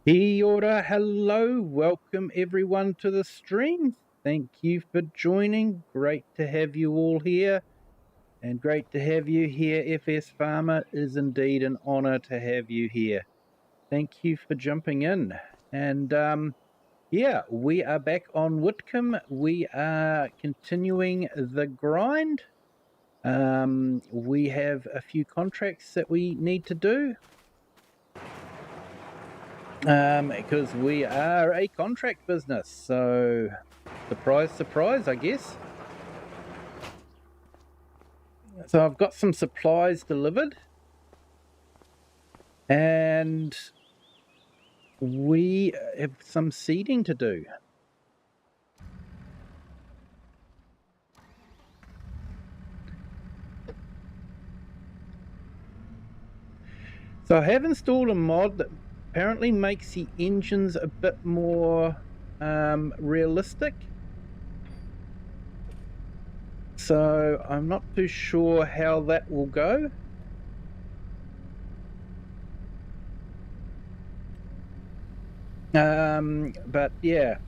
Kia ora, hello, welcome everyone to the stream. Thank you for joining. Great to have you all here, and great to have you here, FS Farmer. It is indeed an honour to have you here. Thank you for jumping in. And yeah, we are back on Witcombe. We are continuing the grind. We have a few contracts that we need to do. Because we are a contract business, so surprise, surprise, I guess. So I've got some supplies delivered, and we have some seeding to do. So I have installed a mod that apparently makes the engines a bit more realistic. So I'm not too sure how that will go. But yeah,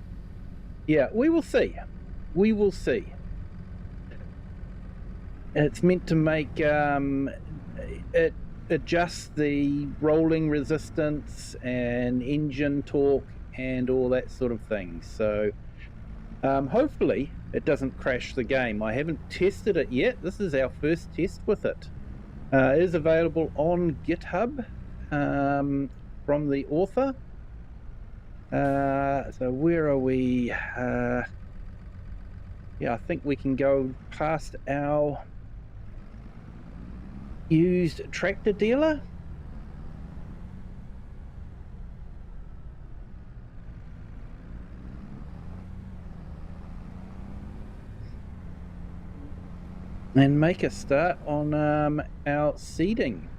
we will see. We will see. It's meant to make it adjust the rolling resistance and engine torque and all that sort of thing. So hopefully it doesn't crash the game. I haven't tested it yet. This is our first test with it. It is available on GitHub from the author. So where are we? Yeah, I think we can go past our used tractor dealer. And make a start on our seeding.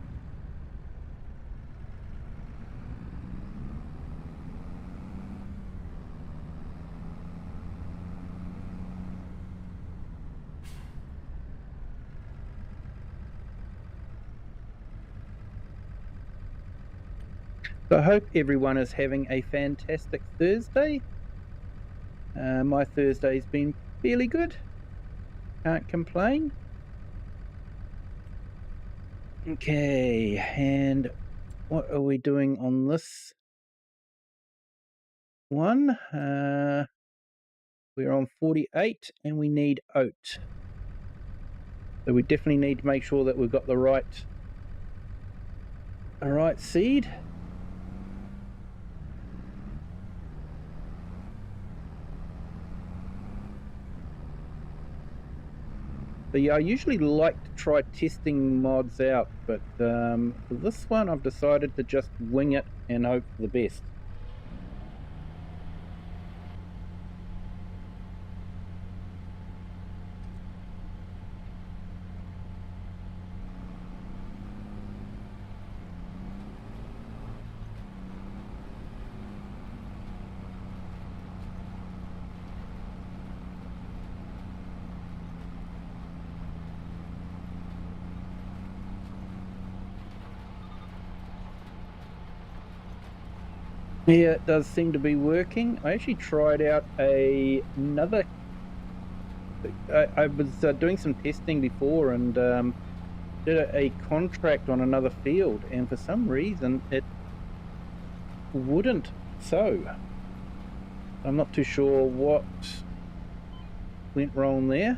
So I hope everyone is having a fantastic Thursday. My Thursday's been fairly good. Can't complain. Okay, and what are we doing on this one? We're on 48 and we need oat. So we definitely need to make sure that we've got the right seed. So yeah, I usually like to try testing mods out, but for this one I've decided to just wing it and hope for the best. Yeah, it does seem to be working. I actually tried out another. I was doing some testing before and did a contract on another field, and for some reason it wouldn't sow. I'm not too sure what went wrong there.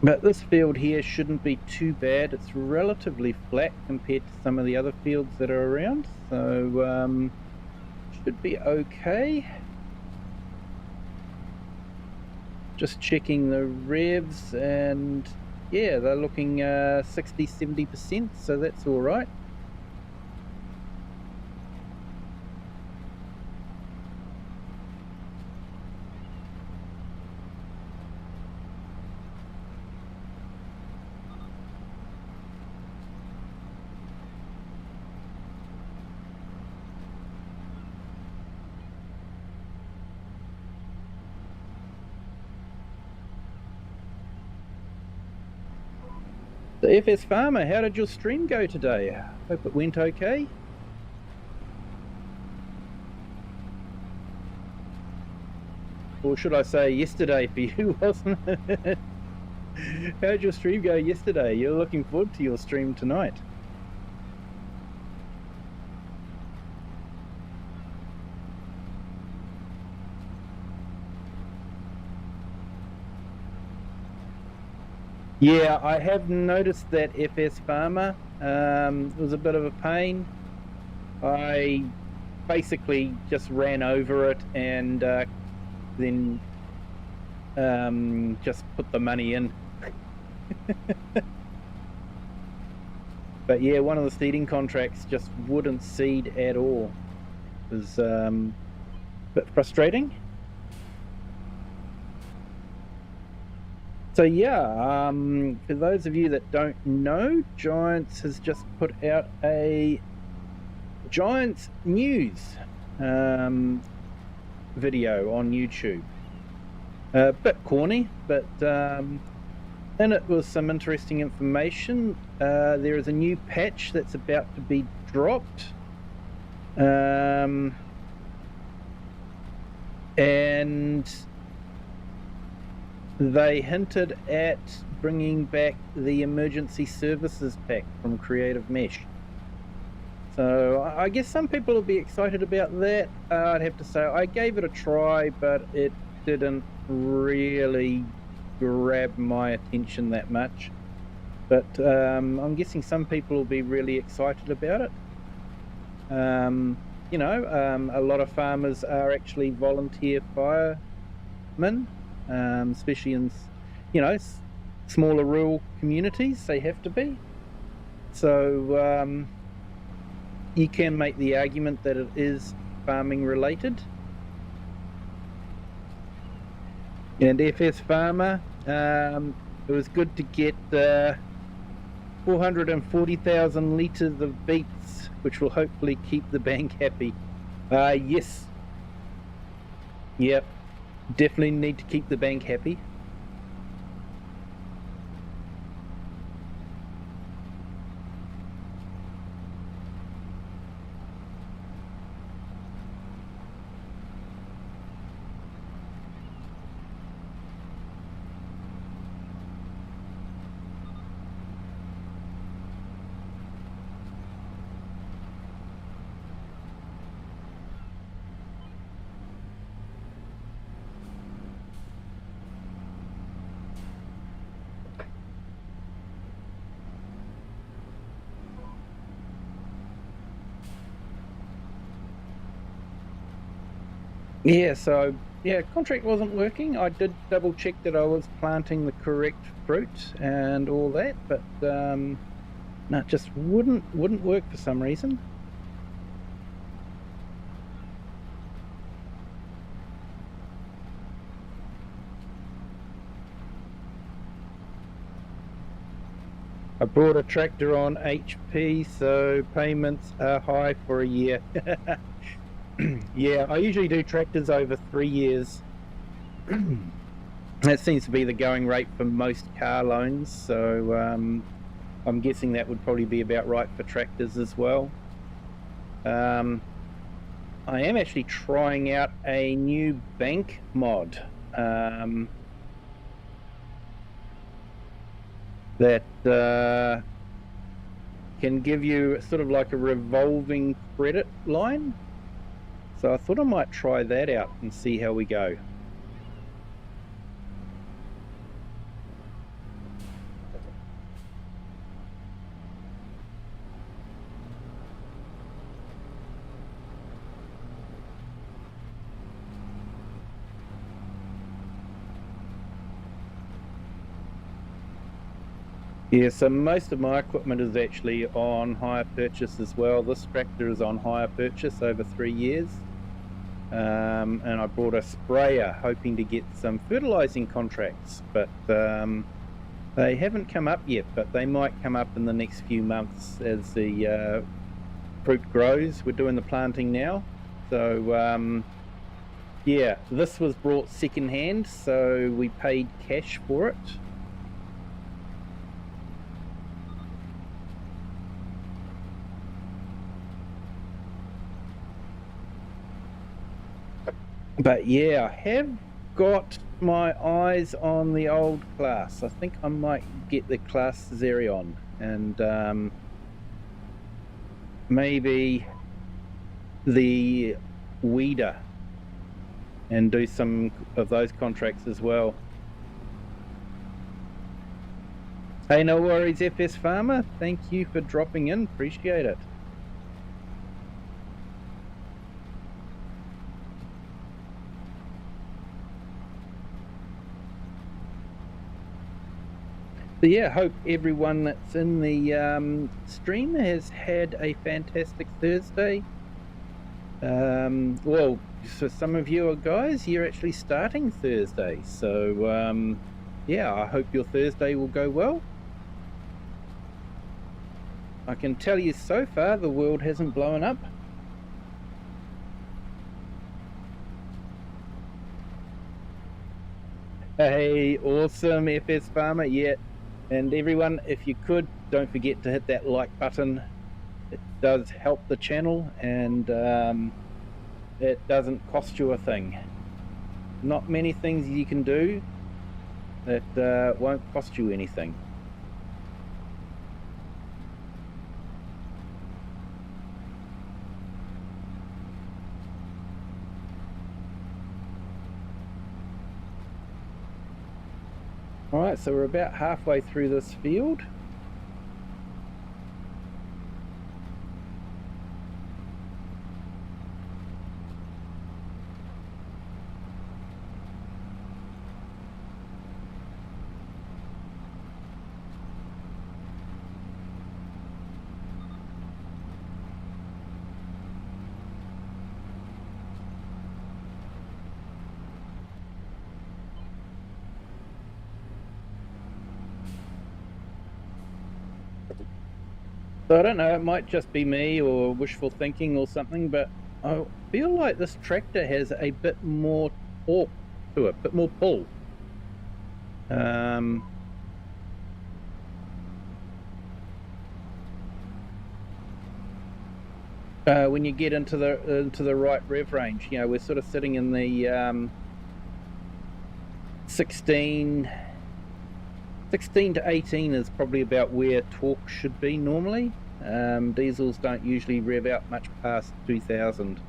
But this field here shouldn't be too bad. It's relatively flat compared to some of the other fields that are around, so should be okay. Just checking the revs, and yeah, they're looking 60-70%, so that's all right. So FS Farmer, how did your stream go today? Hope it went okay. Or should I say yesterday for you, wasn't it? How did your stream go yesterday? You're looking forward to your stream tonight. Yeah, I have noticed that FS Farmer was a bit of a pain. I basically just ran over it and then just put the money in. But yeah, one of the seeding contracts just wouldn't seed at all. It was a bit frustrating. So yeah, for those of you that don't know, Giants has just put out a Giants news video on YouTube. A bit corny, but in it was some interesting information. There is a new patch that's about to be dropped, and they hinted at bringing back the emergency services pack from Creative Mesh. So I guess some people will be excited about that. I'd have to say I gave it a try, but it didn't really grab my attention that much. But I'm guessing some people will be really excited about it. You know, a lot of farmers are actually volunteer firemen, especially in, you know, smaller rural communities. They have to be. So you can make the argument that it is farming related. And FS Farmer, it was good to get 440,000 litres of beets, which will hopefully keep the bank happy. Yes. Yep. Definitely need to keep the bank happy. Yeah, so yeah, contract wasn't working. I did double check that I was planting the correct fruit and all that, but no, it just wouldn't work for some reason. I bought a tractor on HP, so payments are high for a year. Yeah, I usually do tractors over 3 years. That seems to be the going rate for most car loans, so I'm guessing that would probably be about right for tractors as well. I am actually trying out a new bank mod that can give you sort of like a revolving credit line. So I thought I might try that out and see how we go. Yeah, so most of my equipment is actually on hire purchase as well. This tractor is on hire purchase over 3 years. And I bought a sprayer hoping to get some fertilizing contracts, but they haven't come up yet, but they might come up in the next few months as the fruit grows. We're doing the planting now, so yeah, this was brought second hand, so we paid cash for it. But yeah, I have got my eyes on the old class. I think I might get the class Zerion and maybe the Weeder and do some of those contracts as well. Hey, no worries, FS Farmer. Thank you for dropping in. Appreciate it. So yeah, hope everyone that's in the stream has had a fantastic Thursday. Well, for some of you guys, you're actually starting Thursday. So yeah, I hope your Thursday will go well. I can tell you so far, the world hasn't blown up. Hey, awesome, FS Farmer. Yeah, and everyone, if you could, don't forget to hit that like button. It does help the channel, and it doesn't cost you a thing. Not many things you can do that won't cost you anything. All right, so we're about halfway through this field. So I don't know, it might just be me or wishful thinking or something, but I feel like this tractor has a bit more torque to it, a bit more pull. When you get into the right rev range, you know, we're sort of sitting in the 16 to 18 is probably about where torque should be normally. Diesels don't usually rev out much past 2000.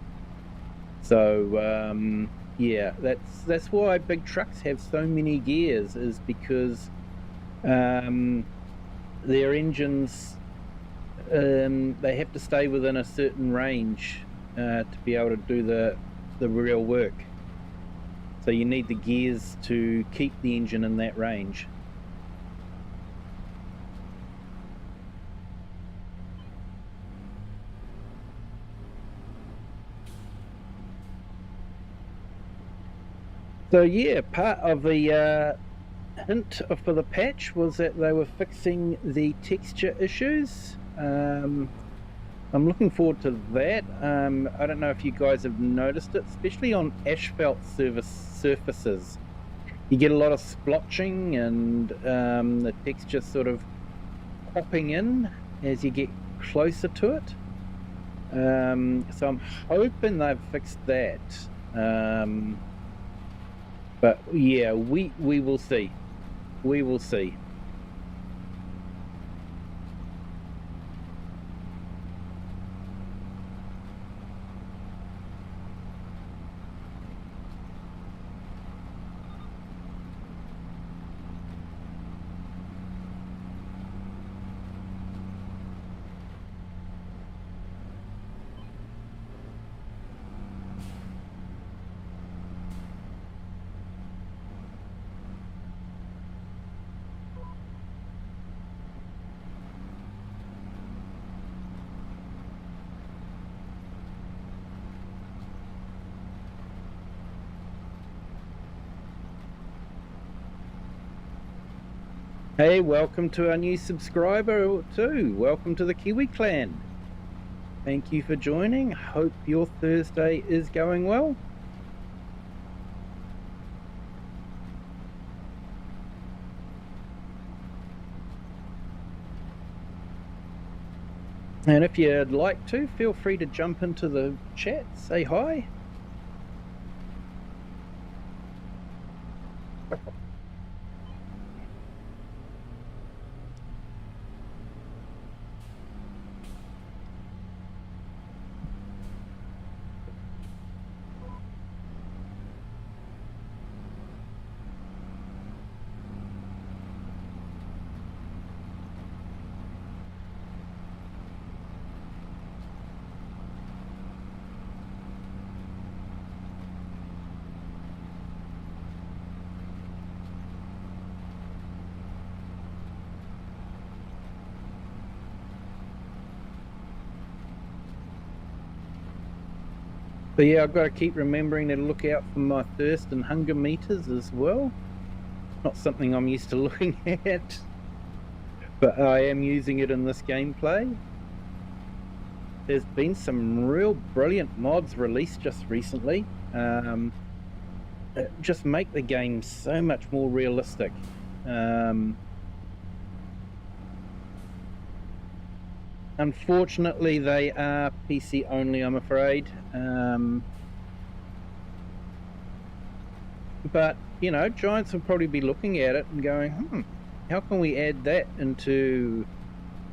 So yeah, that's why big trucks have so many gears, is because their engines, they have to stay within a certain range to be able to do the real work. So you need the gears to keep the engine in that range. So yeah, part of the hint for the patch was that they were fixing the texture issues. I'm looking forward to that. I don't know if you guys have noticed it, especially on asphalt surfaces. You get a lot of splotching and the texture sort of popping in as you get closer to it. So I'm hoping they've fixed that. But yeah, we will see. We will see. Hey, welcome to our new subscriber too. Welcome to the Kiwi clan. Thank you for joining. Hope your Thursday is going well. And if you'd like to, feel free to jump into the chat, say hi. But yeah, I've got to keep remembering to look out for my thirst and hunger meters as well. Not something I'm used to looking at, but I am using it in this gameplay. There's been some real brilliant mods released just recently. Just make the game so much more realistic. Unfortunately, they are PC only, I'm afraid. But, you know, Giants will probably be looking at it and going, how can we add that into,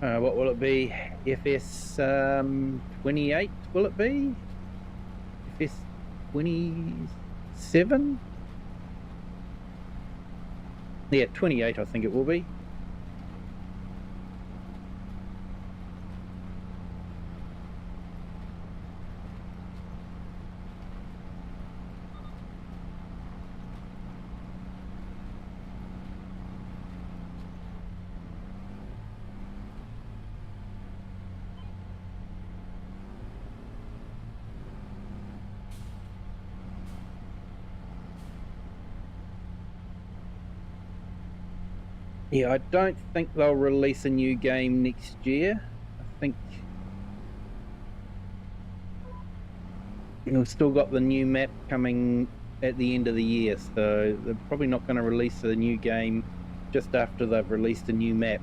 what will it be? FS 28, will it be? FS 27? Yeah, 28, I think it will be. Yeah, I don't think they'll release a new game next year. I think we've still got the new map coming at the end of the year, so they're probably not going to release a new game just after they've released a new map.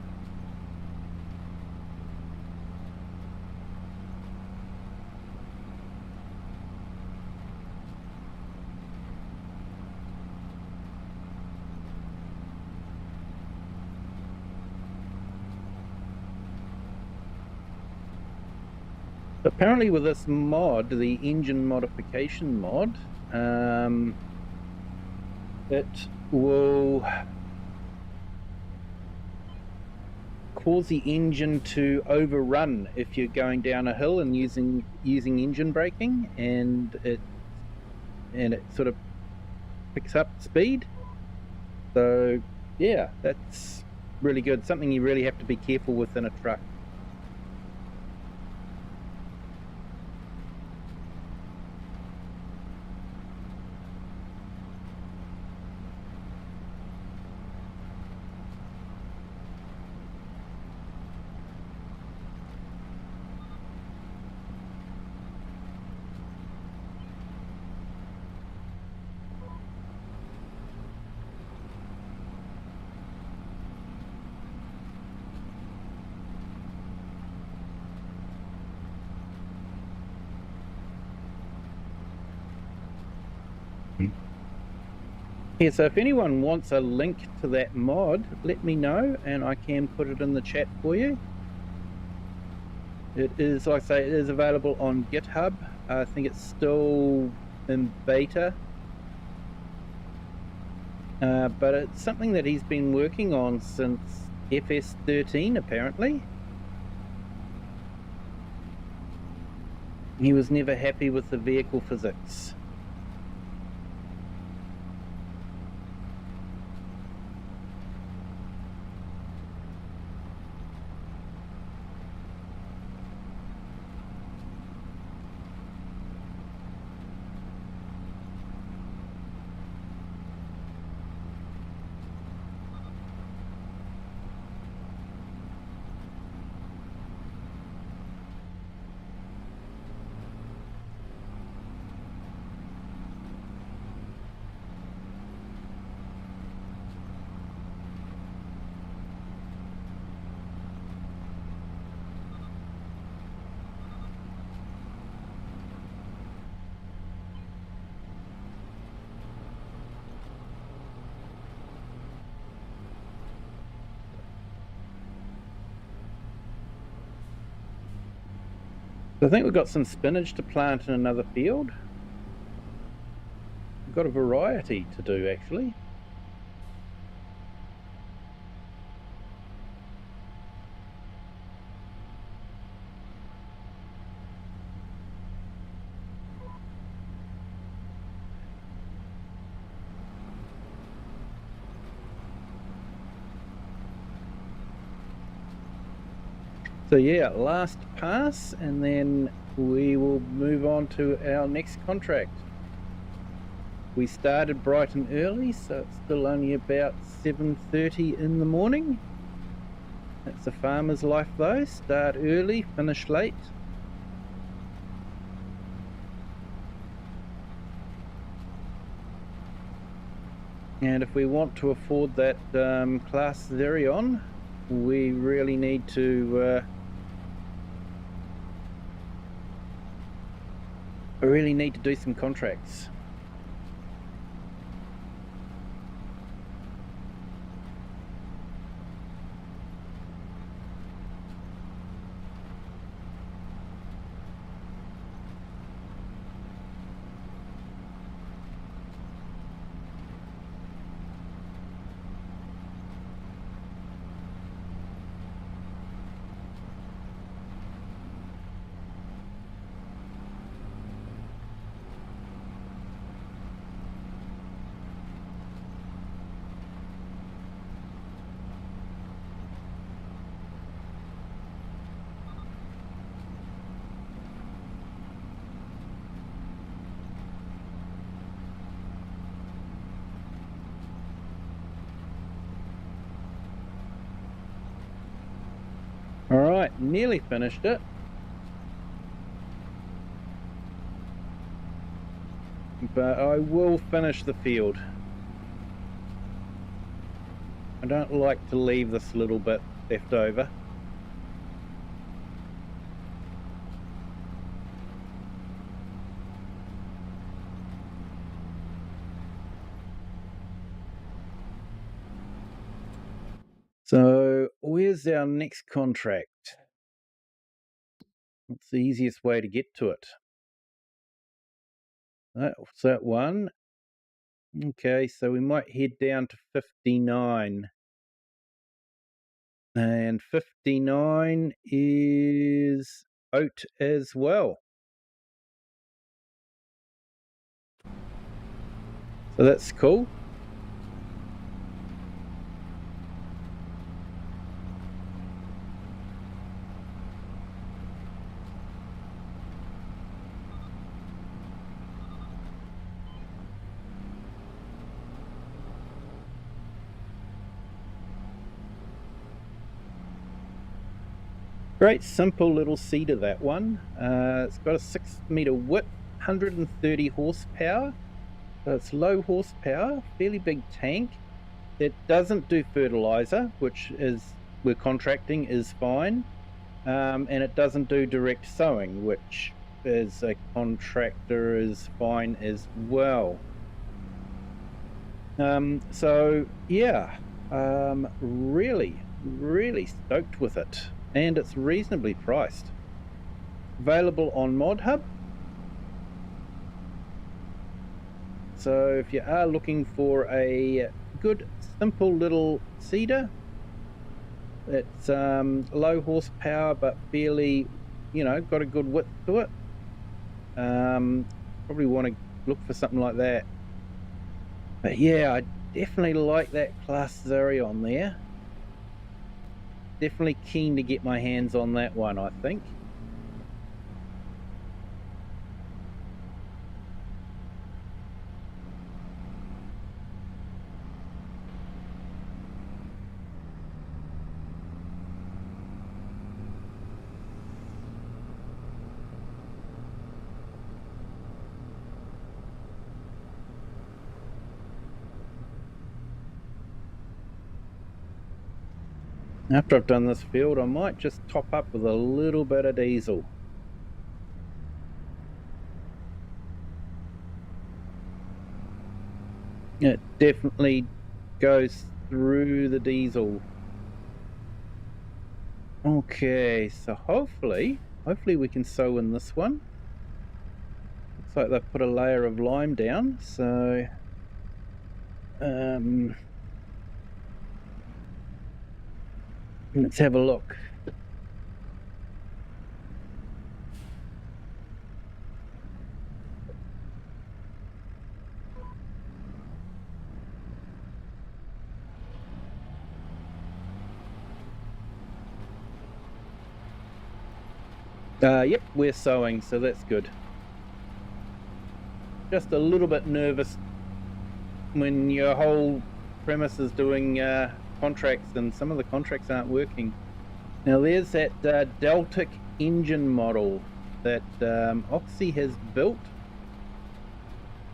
Apparently with this mod, the engine modification mod, it will cause the engine to overrun if you're going down a hill and using engine braking, and it sort of picks up speed. So yeah, that's really good. Something you really have to be careful with in a truck. Yeah, so if anyone wants a link to that mod, let me know and I can put it in the chat for you. It is, like I say, it is available on GitHub. I think it's still in beta. But it's something that he's been working on since FS 13, apparently. He was never happy with the vehicle physics. I think we've got some spinach to plant in another field. We've got a variety to do, actually. So yeah, last pass, and then we will move on to our next contract. We started bright and early, so it's still only about 7:30 in the morning. That's a farmer's life though, start early, finish late. And if we want to afford that class Xerion, we really need to do some contracts. Alright, nearly finished it. But I will finish the field. I don't like to leave this little bit left over. So, where's our next contract? What's the easiest way to get to it? What's that one? Okay, so we might head down to 59. And 59 is oat as well. So that's cool. Great simple little seeder, that one. It's got a 6-meter width, 130 horsepower. So it's low horsepower, fairly big tank. It doesn't do fertilizer, which is, we're contracting, is fine. And it doesn't do direct sowing, which as a contractor is fine as well. So yeah, really stoked with it, and it's reasonably priced. Available on ModHub. So if you are looking for a good simple little seeder, it's low horsepower but fairly, got a good width to it, probably want to look for something like that. But yeah, I definitely like that class Xerion there. Definitely keen to get my hands on that one, I think. After I've done this field, I might just top up with a little bit of diesel. It definitely goes through the diesel. Okay, so hopefully we can sow in this one. Looks like they've put a layer of lime down, so let's have a look. Yep, we're sowing, so that's good. Just a little bit nervous when your whole premise is doing contracts and some of the contracts aren't working. Now there's that Deltic engine model that Oxy has built.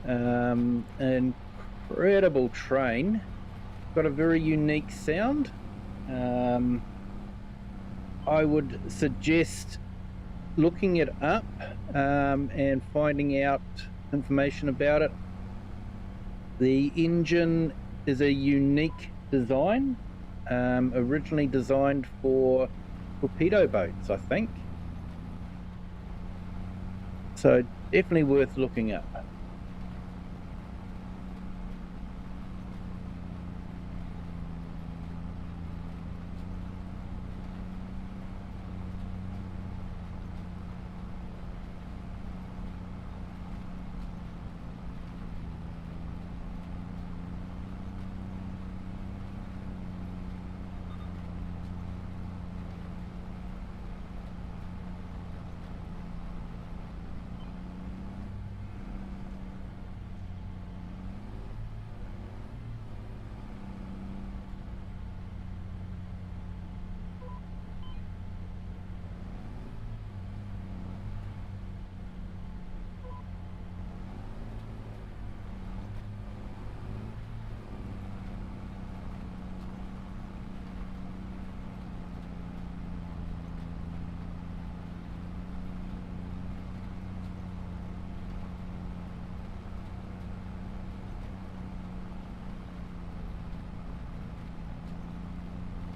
An incredible train, got a very unique sound. I would suggest looking it up and finding out information about it. The engine is a unique design, originally designed for torpedo boats, I think. So definitely worth looking up.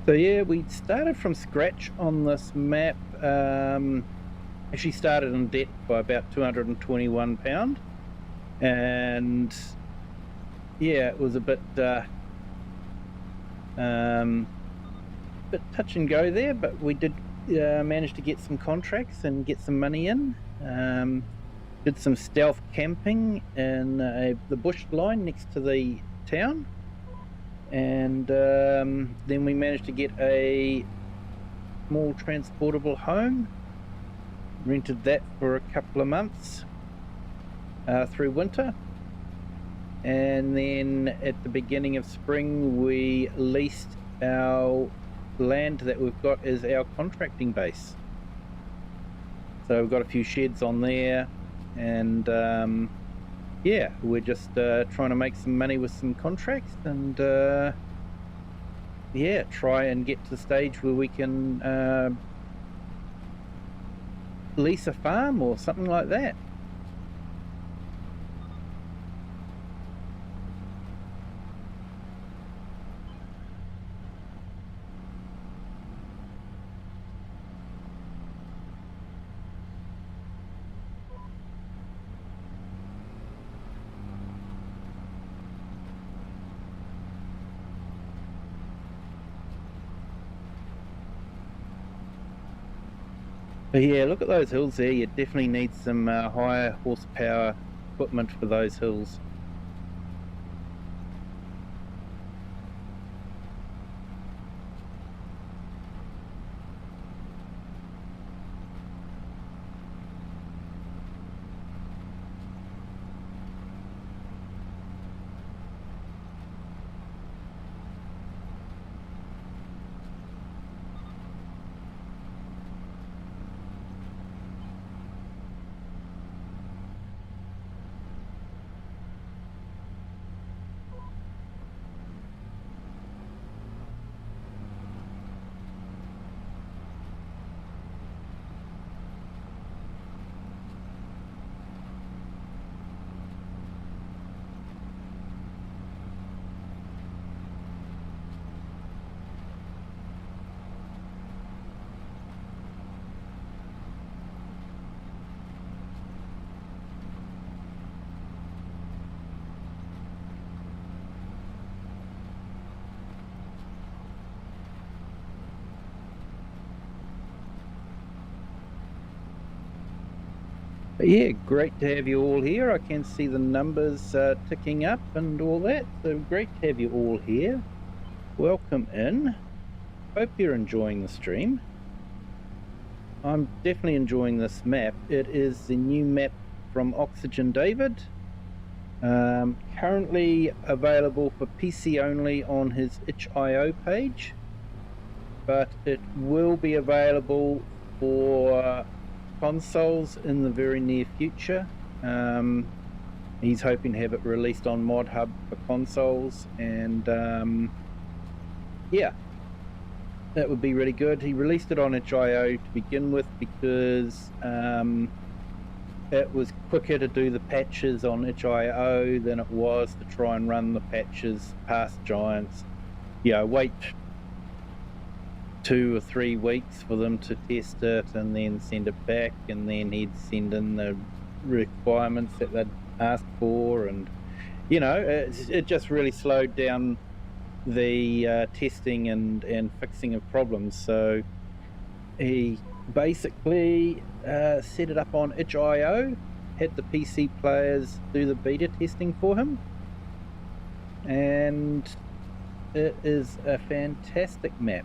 So yeah, we started from scratch on this map. Actually started in debt by about £221, and yeah, it was a bit touch and go there, but we did manage to get some contracts and get some money in. Did some stealth camping in the bush line next to the town. And then we managed to get a small transportable home, rented that for a couple of months through winter, and then at the beginning of spring we leased our land that we've got as our contracting base. So we've got a few sheds on there, and yeah, we're just trying to make some money with some contracts, and yeah, try and get to the stage where we can lease a farm or something like that. But yeah, look at those hills there. You definitely need some higher horsepower equipment for those hills. But yeah, great to have you all here. I can see the numbers ticking up and all that, so great to have you all here. Welcome in. Hope you're enjoying the stream. I'm definitely enjoying this map. It is the new map from OxygenDavid. Currently available for PC only on his itch.io page, but it will be available for consoles in the very near future. He's hoping to have it released on Mod Hub for consoles, and yeah, that would be really good. He released it on itch.io to begin with because it was quicker to do the patches on itch.io than it was to try and run the patches past Giants. Wait 2 or 3 weeks for them to test it and then send it back, and then he'd send in the requirements that they'd asked for, and it just really slowed down the testing and fixing of problems. So he basically set it up on itch.io, had the PC players do the beta testing for him, and it is a fantastic map.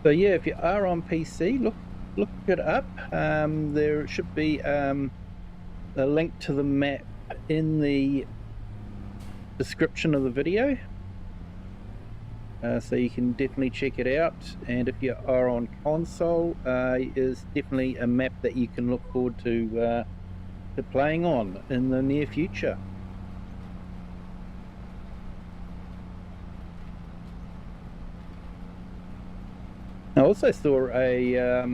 So yeah, if you are on PC, look it up. There should be a link to the map in the description of the video, so you can definitely check it out. And if you are on console, is definitely a map that you can look forward to playing on in the near future. I also saw a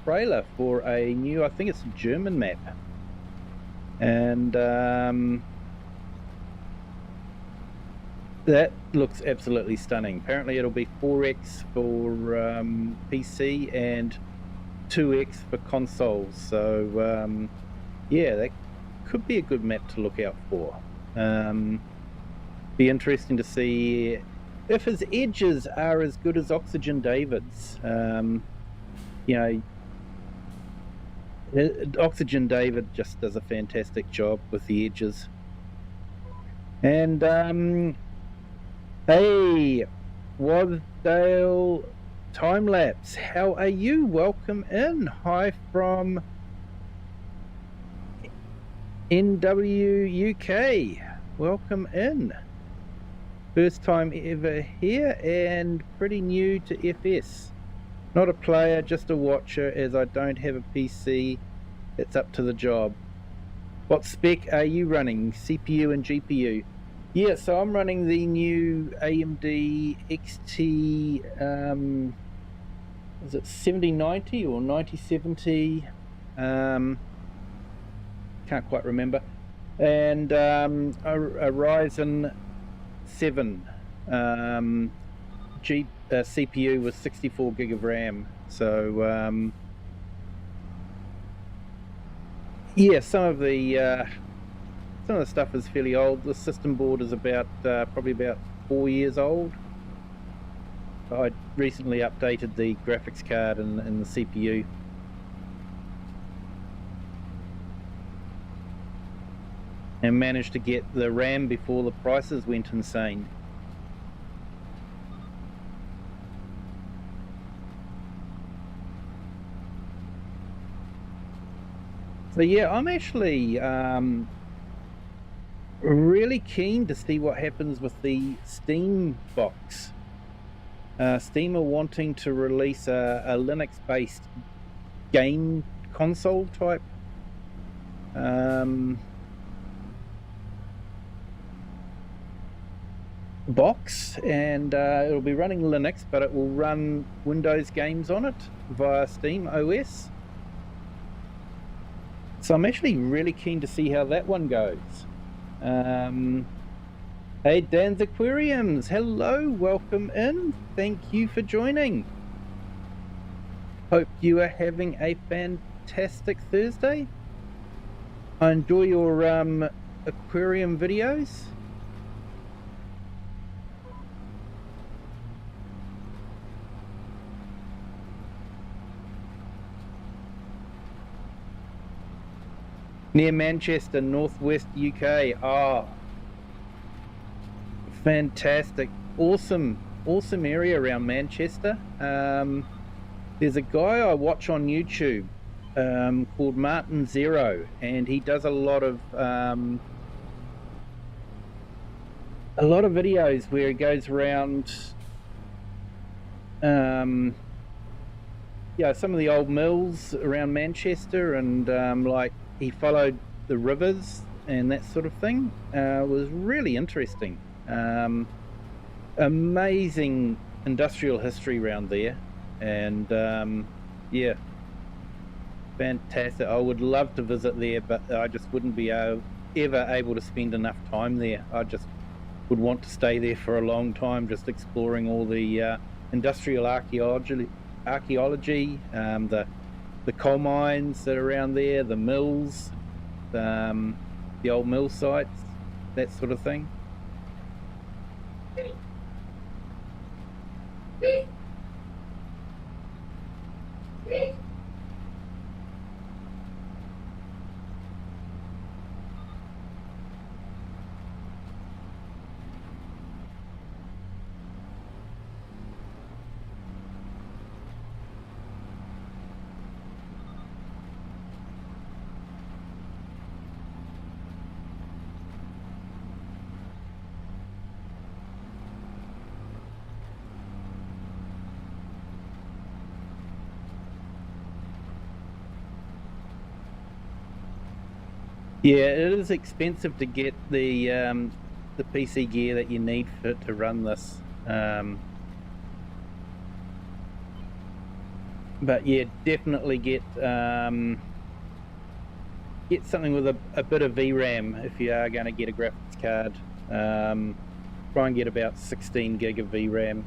trailer for a new, I think it's a German map, and that looks absolutely stunning. Apparently it'll be 4x for PC and 2x for consoles, so yeah, that could be a good map to look out for. Be interesting to see if his edges are as good as OxygenDavid's. OxygenDavid just does a fantastic job with the edges. And hey, Wasdale Timelapse, how are you? Welcome in. Hi from NW UK. Welcome in. First time ever here and pretty new to FS. Not a player, just a watcher, as I don't have a PC. It's up to the job. What spec are you running? CPU and GPU? Yeah, so I'm running the new AMD XT, is it 7090 or 9070? Can't quite remember. And a Ryzen 7 CPU with 64 gig of RAM. So yeah, some of the stuff is fairly old. The system board is about probably about 4 years old. I recently updated the graphics card and the CPU. And managed to get the RAM before the prices went insane. So yeah, I'm actually really keen to see what happens with the Steam box. Steam are wanting to release a Linux-based game console type box, and it'll be running Linux, but it will run Windows games on it via Steam OS. So I'm actually really keen to see how that one goes. Hey, Dan's Aquariums, hello, welcome in. Thank you for joining. Hope you are having a fantastic Thursday. I enjoy your aquarium videos. Near Manchester, northwest UK. Oh, fantastic. Awesome area around Manchester. There's a guy I watch on YouTube called Martin Zero, and he does a lot of videos where he goes around some of the old mills around Manchester, and like he followed the rivers and that sort of thing. It was really interesting. Amazing industrial history around there, and yeah, fantastic. I would love to visit there, but I just wouldn't be ever able to spend enough time there. I just would want to stay there for a long time, just exploring all the industrial archaeology, the coal mines that are around there, the mills, the old mill sites, that sort of thing. Yeah, it is expensive to get the PC gear that you need to run this. But yeah, definitely get something with a bit of VRAM if you are going to get a graphics card. Try and get about 16 gig of VRAM.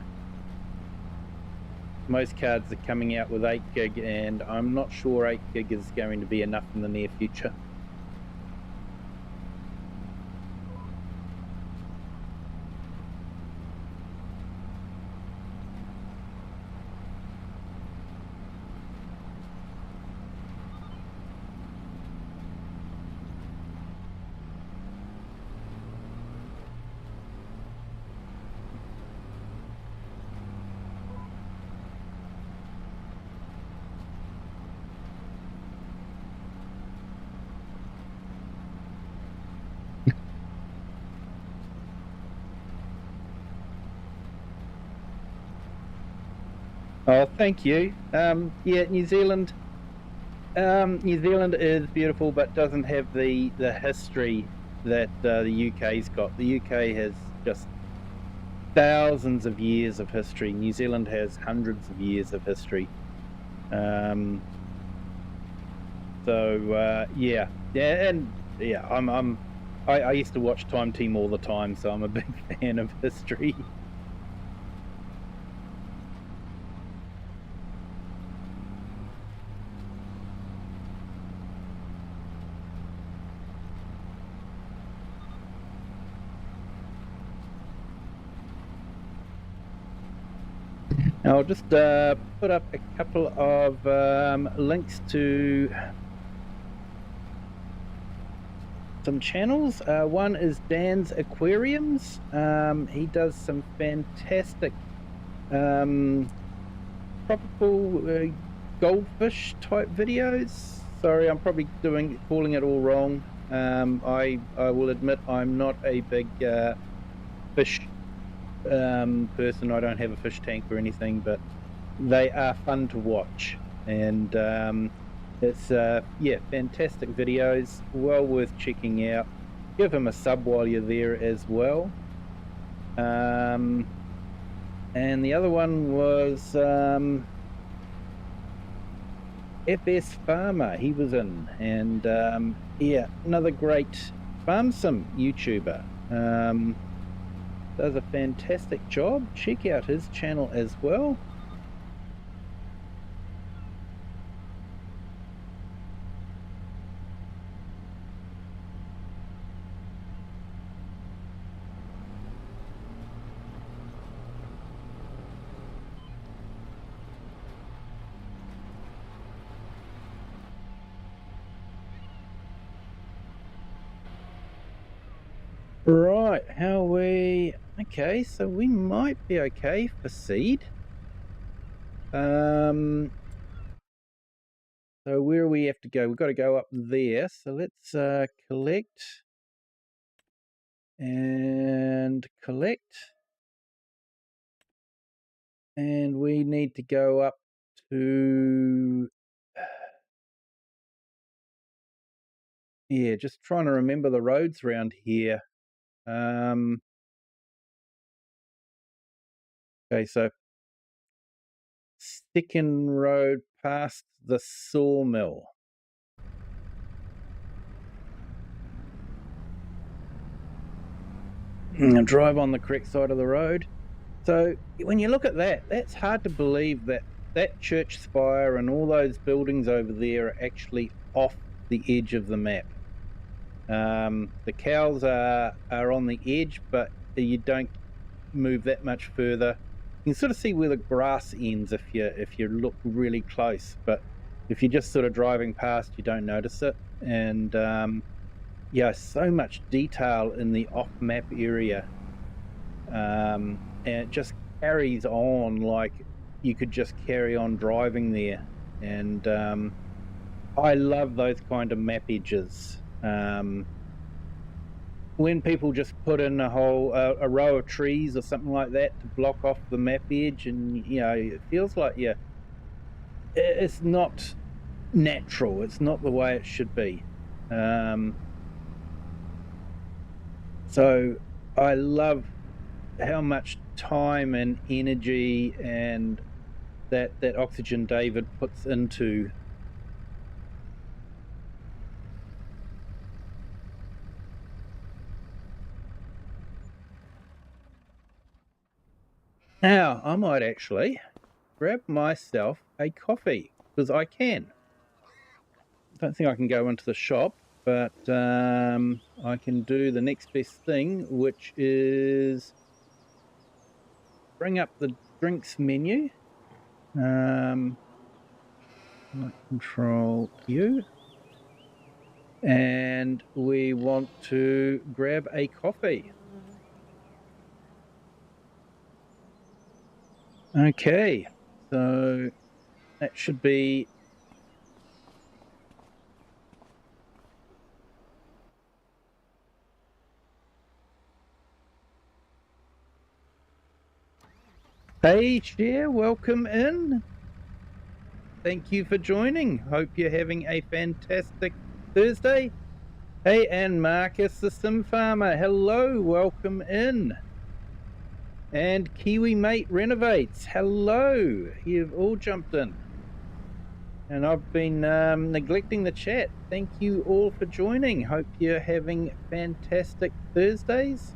Most cards are coming out with 8 gig, and I'm not sure 8 gig is going to be enough in the near future. Oh, thank you. Yeah, New Zealand is beautiful, but doesn't have the history that the UK's got. The UK has just thousands of years of history. New Zealand has hundreds of years of history. So yeah, and yeah, I used to watch Time Team all the time, so I'm a big fan of history. I'll just put up a couple of links to some channels. One is Dan's Aquariums. He does some fantastic tropical goldfish type videos. Sorry, I'm probably calling it all wrong. I will admit I'm not a big fish person. I don't have a fish tank or anything, but they are fun to watch, and it's yeah, fantastic videos, well worth checking out. Give him a sub while you're there as well. And the other one was FS Farmer. He was in, and yeah, another great farm sim YouTuber. Does a fantastic job. Check out his channel as well. Right, how we... Okay, so we might be okay for seed. So where we have to go? We've got to go up there. So let's collect and collect. And we need to go up to... Yeah, just trying to remember the roads around here. Okay, so second road past the sawmill. And drive on the correct side of the road. So when you look at that, that's hard to believe that that church spire and all those buildings over there are actually off the edge of the map. The cows are on the edge, but you don't move that much further. You can sort of see where the grass ends if you look really close, but if you're just sort of driving past, you don't notice it. And yeah, so much detail in the off-map area, and it just carries on like you could just carry on driving there. And I love those kind of map edges. When people just put in a row of trees or something like that to block off the map edge, and it feels like it's not natural. It's not the way it should be. So I love how much time and energy and that OxygenDavid puts into. Now, I might actually grab myself a coffee, because I can. I don't think I can go into the shop, but I can do the next best thing, which is bring up the drinks menu. Control U. And we want to grab a coffee. Okay, so that should be... Hey, Cher, welcome in. Thank you for joining. Hope you're having a fantastic Thursday. Hey, and Marcus the Sim Farmer, hello, welcome in. And Kiwi Mate Renovates, hello, you've all jumped in. And I've been neglecting the chat. Thank you all for joining. Hope you're having fantastic Thursdays.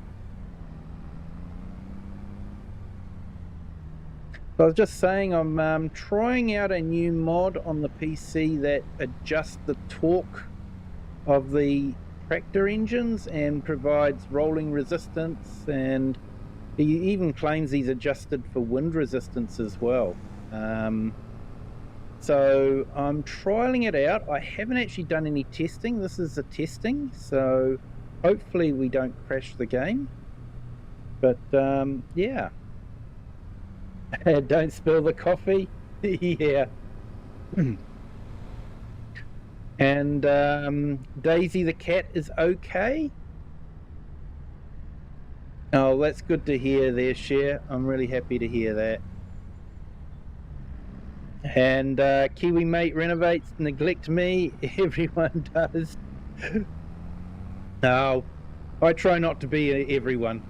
So I was just saying I'm trying out a new mod on the PC that adjusts the torque of the tractor engines and provides rolling resistance, and he even claims he's adjusted for wind resistance as well. So I'm trialing it out. I haven't actually done any testing. This is a testing, so hopefully we don't crash the game. But yeah. Don't spill the coffee. Yeah. And Daisy the cat is okay. Oh, that's good to hear there, Cher. I'm really happy to hear that. And Kiwi Mate Renovates, neglect me. Everyone does. No, I try not to be everyone.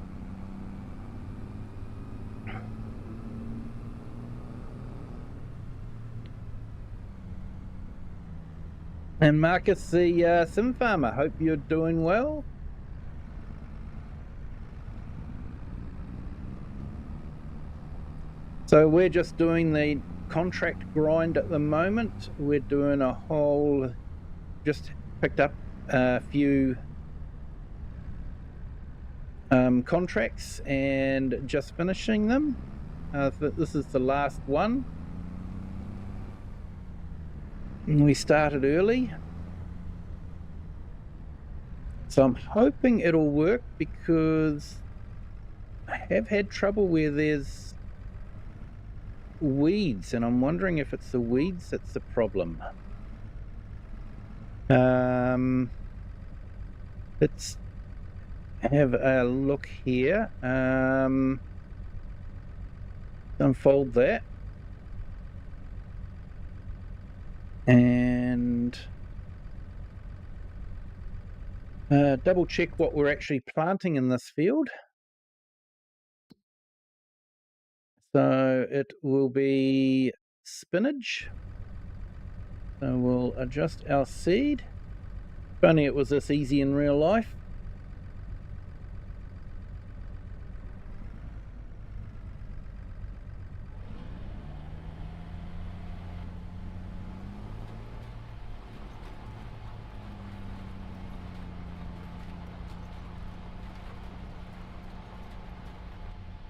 And Marcus the Sim Farmer, hope you're doing well. So we're just doing the contract grind at the moment. We're doing a whole, just picked up a few contracts and just finishing them. This is the last one. We started early, So I'm hoping it'll work, because I have had trouble where there's weeds, and I'm wondering if it's the weeds that's the problem. Let's have a look here. Unfold that. And double check what we're actually planting in this field. So it will be spinach. So we'll adjust our seed. If only it was this easy in real life.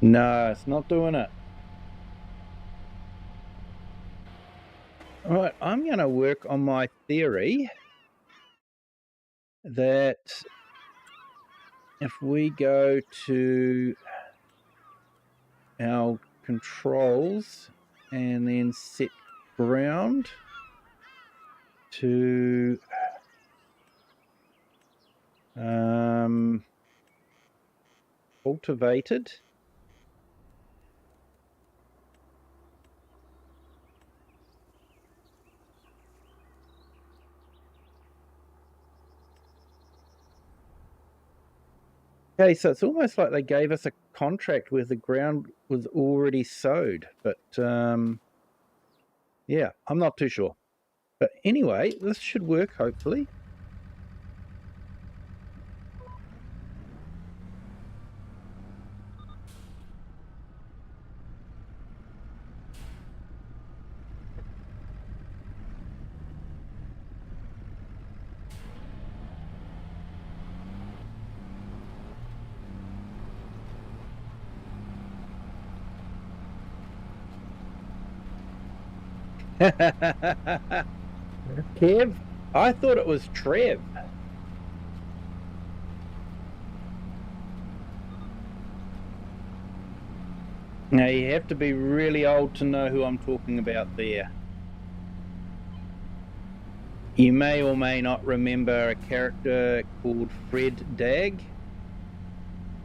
No, it's not doing it. All right, I'm going to work on my theory that if we go to our controls and then set ground to cultivated. Okay, so it's almost like they gave us a contract where the ground was already sowed, but yeah, I'm not too sure. But anyway, this should work, hopefully. Kev? I thought it was Trev. Now, you have to be really old to know who I'm talking about there. You may or may not remember a character called Fred Dagg.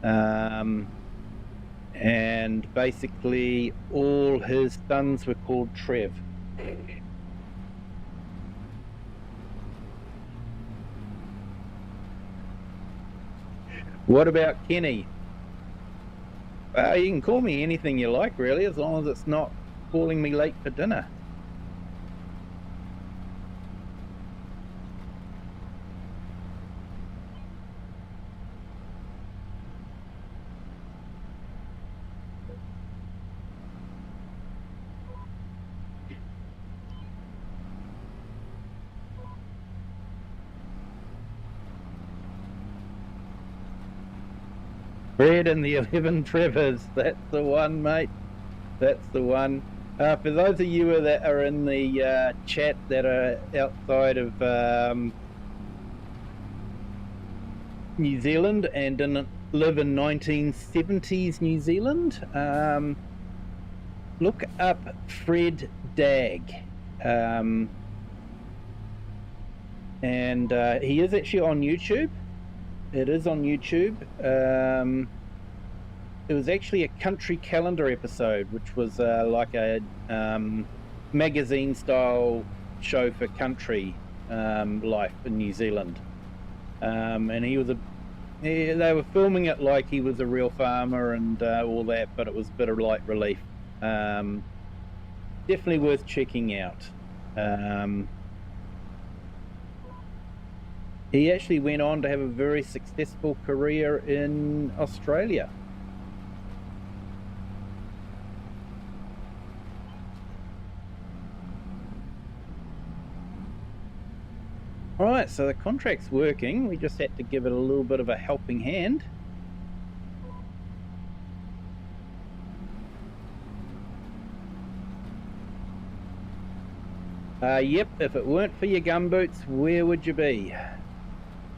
And basically all his sons were called Trev. What about Kenny? You can call me anything you like, really, as long as it's not calling me late for dinner. Fred and the 11 Trevors. That's the one, mate. That's the one. For those of you that are in the chat that are outside of New Zealand and didn't live in 1970s New Zealand, look up Fred Dagg. And he is actually on YouTube. It is on YouTube. It was actually a country calendar episode, which was like a magazine style show for country life in New Zealand. And he was they were filming it like he was a real farmer and all that, but it was a bit of light relief. Definitely worth checking out. He actually went on to have a very successful career in Australia. All right, so the contract's working. We just had to give it a little bit of a helping hand. Yep, if it weren't for your gumboots, where would you be?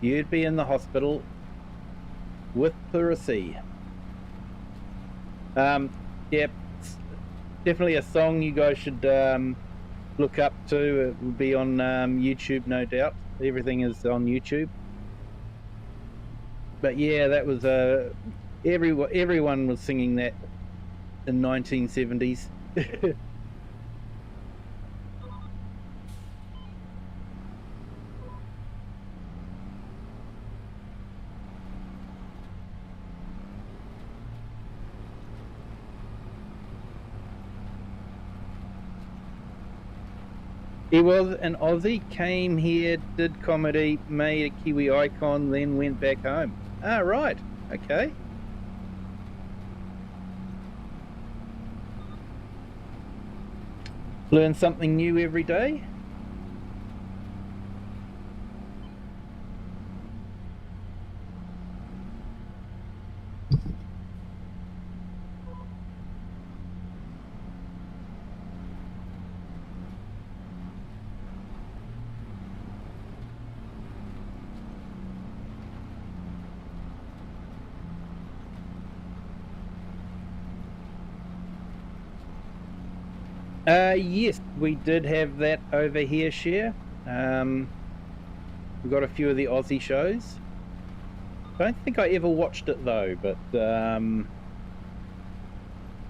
you'd be in the hospital with pleurisy. Yeah, it's definitely a song you guys should look up to. It will be on YouTube, no doubt. Everything is on YouTube. But yeah, that was everyone was singing that in 1970s. He was an Aussie, came here, did comedy, made a Kiwi icon, then went back home. Ah, right. Okay. Learn something new every day. Yes, we did have that over here, Share. We've got a few of the Aussie shows. I don't think I ever watched it though, but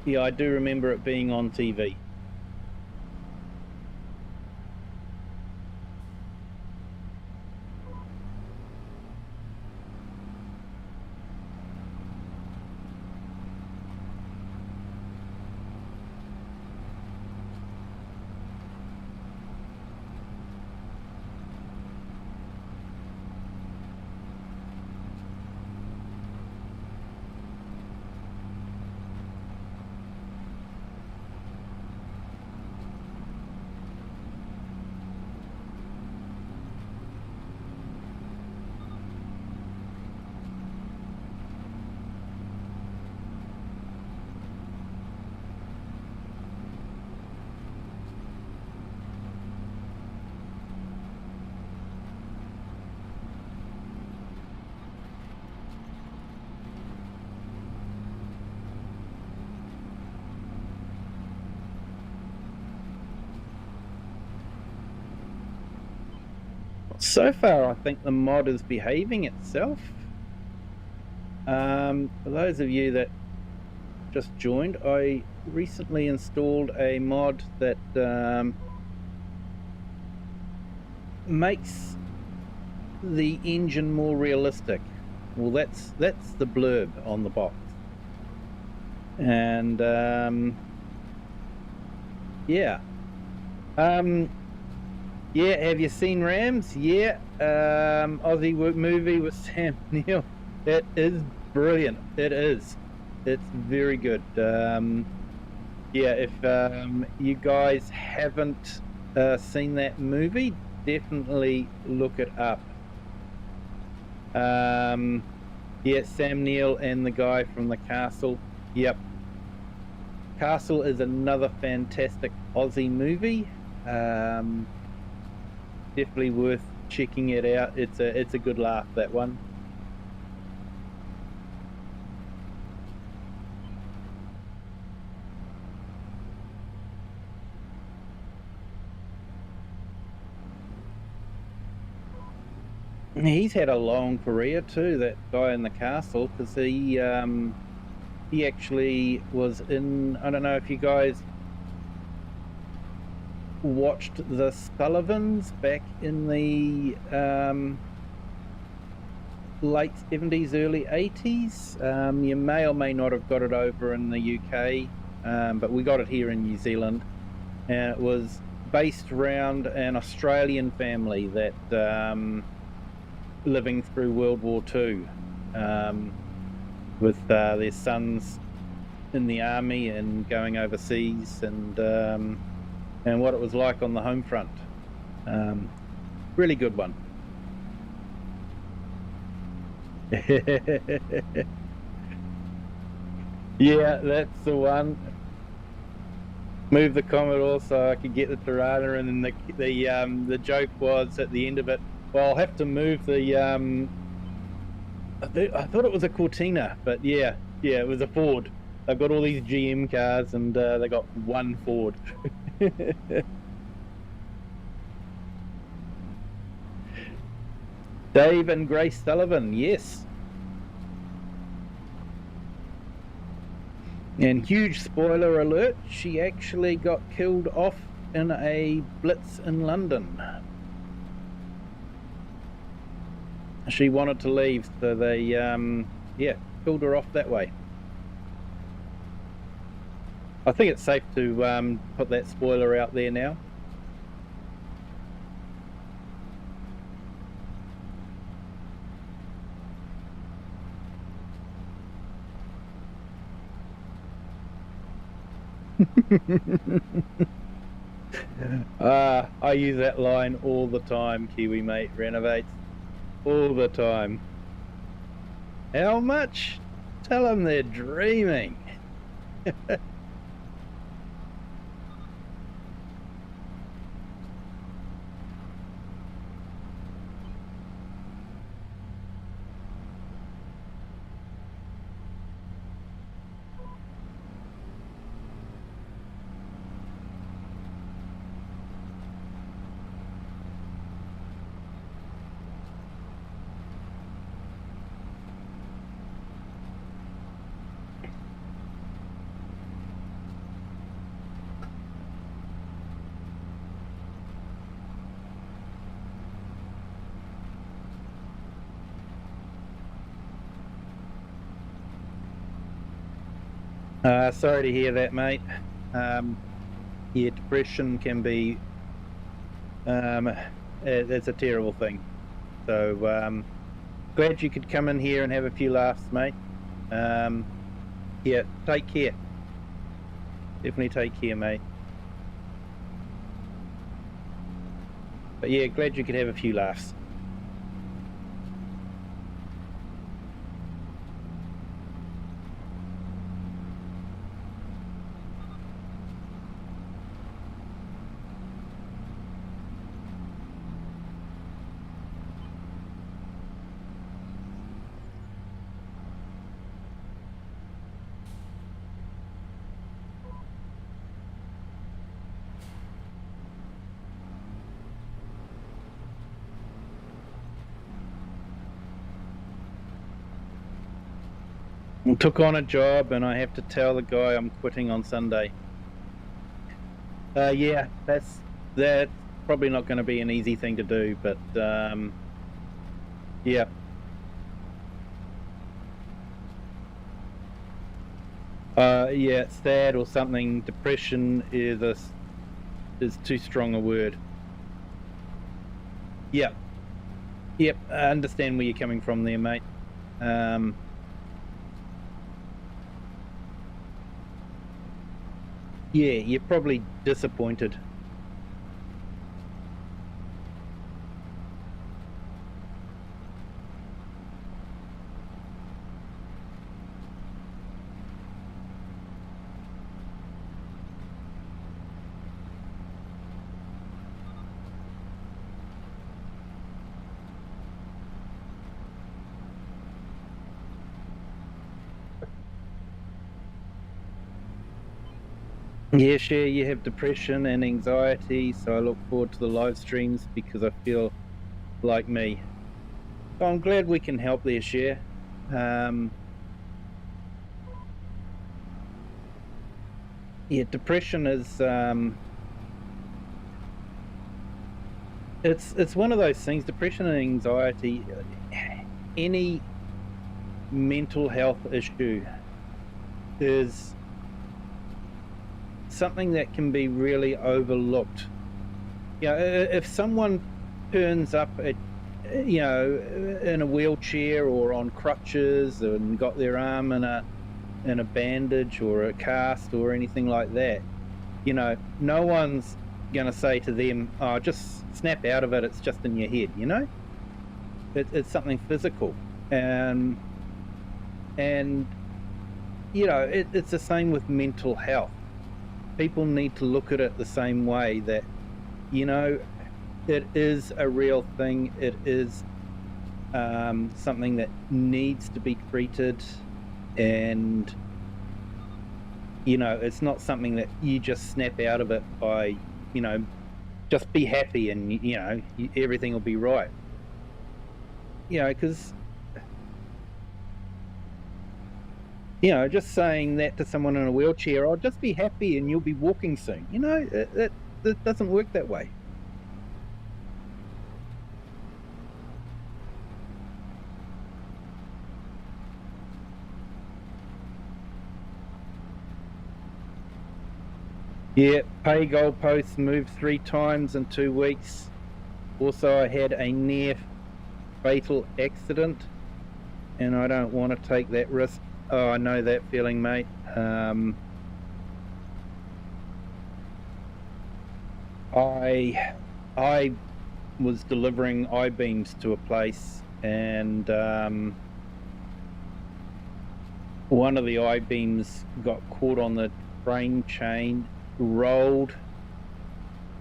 yeah, I do remember it being on TV. So far, I think the mod is behaving itself. For those of you that just joined, I recently installed a mod that makes the engine more realistic. Well, that's the blurb on the box. And yeah. Yeah, have you seen Rams? Yeah, Aussie movie with Sam Neill. It is brilliant. It is. It's very good. Yeah, if you guys haven't seen that movie, definitely look it up. Yeah, Sam Neill and the guy from The Castle. Yep. Castle is another fantastic Aussie movie. Definitely worth checking it out. It's a good laugh, that one. He's had a long career too, that guy in The Castle, because he actually was in, I don't know if you guys watched the Sullivans back in the late 70s, early 80s. You may or may not have got it over in the UK, but we got it here in New Zealand, and it was based around an Australian family that living through World War II, with their sons in the army and going overseas, and what it was like on the home front. Really good one. Yeah, that's the one. Move the Commodore so I could get the Tirana, and then the joke was at the end of it, Well, I'll have to move the, I thought it was a Cortina, but yeah, it was a Ford. They've got all these GM cars and they got one Ford. Dave and Grace Sullivan, yes. And huge spoiler alert, she actually got killed off in a blitz in London. She wanted to leave, so they, yeah, killed her off that way. I think it's safe to put that spoiler out there now. I use that line all the time, Kiwi mate renovates. All the time. How much? Tell them they're dreaming. Sorry to hear that, mate. Yeah, depression can be, it's a terrible thing. So, glad you could come in here and have a few laughs, mate. Yeah, take care. Definitely take care, mate. But yeah, glad you could have a few laughs. I took on a job and I have to tell the guy I'm quitting on Sunday. Yeah, that's probably not going to be an easy thing to do, but yeah. Yeah, sad or something. Depression is too strong a word. Yep. Yep, I understand where you're coming from there, mate. Yeah, you're probably disappointed. Yeah, sure, you have depression and anxiety, so I look forward to the live streams because I feel like me. So I'm glad we can help there, Share. Yeah, depression is it's one of those things. Depression and anxiety, any mental health issue is something that can be really overlooked. If someone turns up at, in a wheelchair or on crutches and got their arm in a bandage or a cast or anything like that, no one's going to say to them, "Oh, just snap out of it. It's just in your head." It's something physical, and it's the same with mental health. People need to look at it the same way, that it is a real thing. It is something that needs to be treated, and it's not something that you just snap out of it by, just be happy and everything will be right. Because just saying that to someone in a wheelchair, "Oh, just be happy and you'll be walking soon." It doesn't work that way. Yeah, pay goalposts moved 3 times in 2 weeks. Also, I had a near fatal accident, and I don't want to take that risk. Oh, I know that feeling, mate. I was delivering I-beams to a place, and one of the I-beams got caught on the train chain, rolled,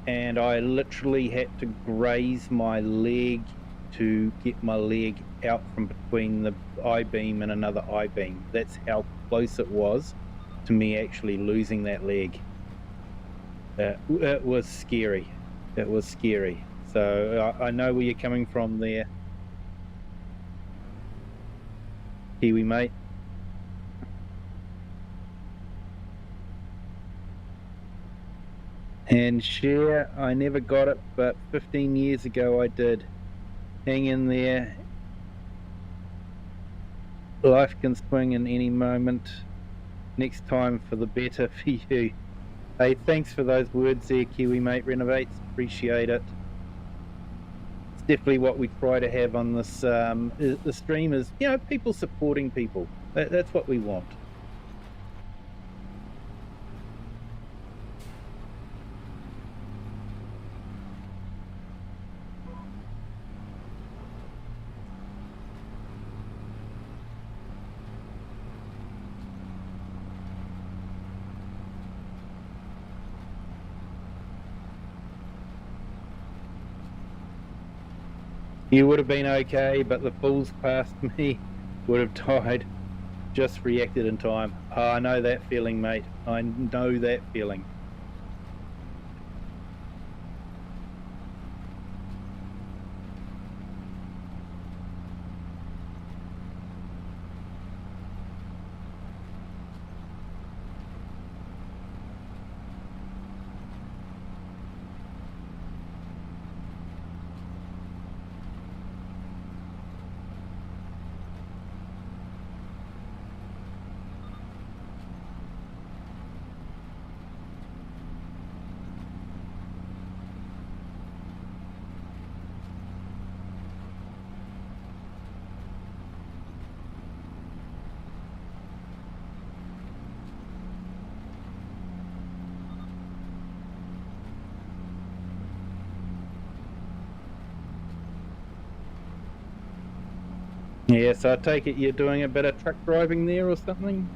and I literally had to graze my leg to get my leg out from between the I-beam and another I-beam. That's how close it was to me actually losing that leg. It was scary. It was scary. So I know where you're coming from there, Kiwi, mate. And share, I never got it, but 15 years ago I did. Hang in there. Life can swing in any moment. Next time for the better for you. Hey, thanks for those words there, Kiwi, mate. Renovates, appreciate it. It's definitely what we try to have on this the stream is, people supporting people. That's what we want. You would have been okay, but the fools past me would have died. Just reacted in time. Oh, I know that feeling, mate. I know that feeling. Yeah, so I take it you're doing a bit of truck driving there or something?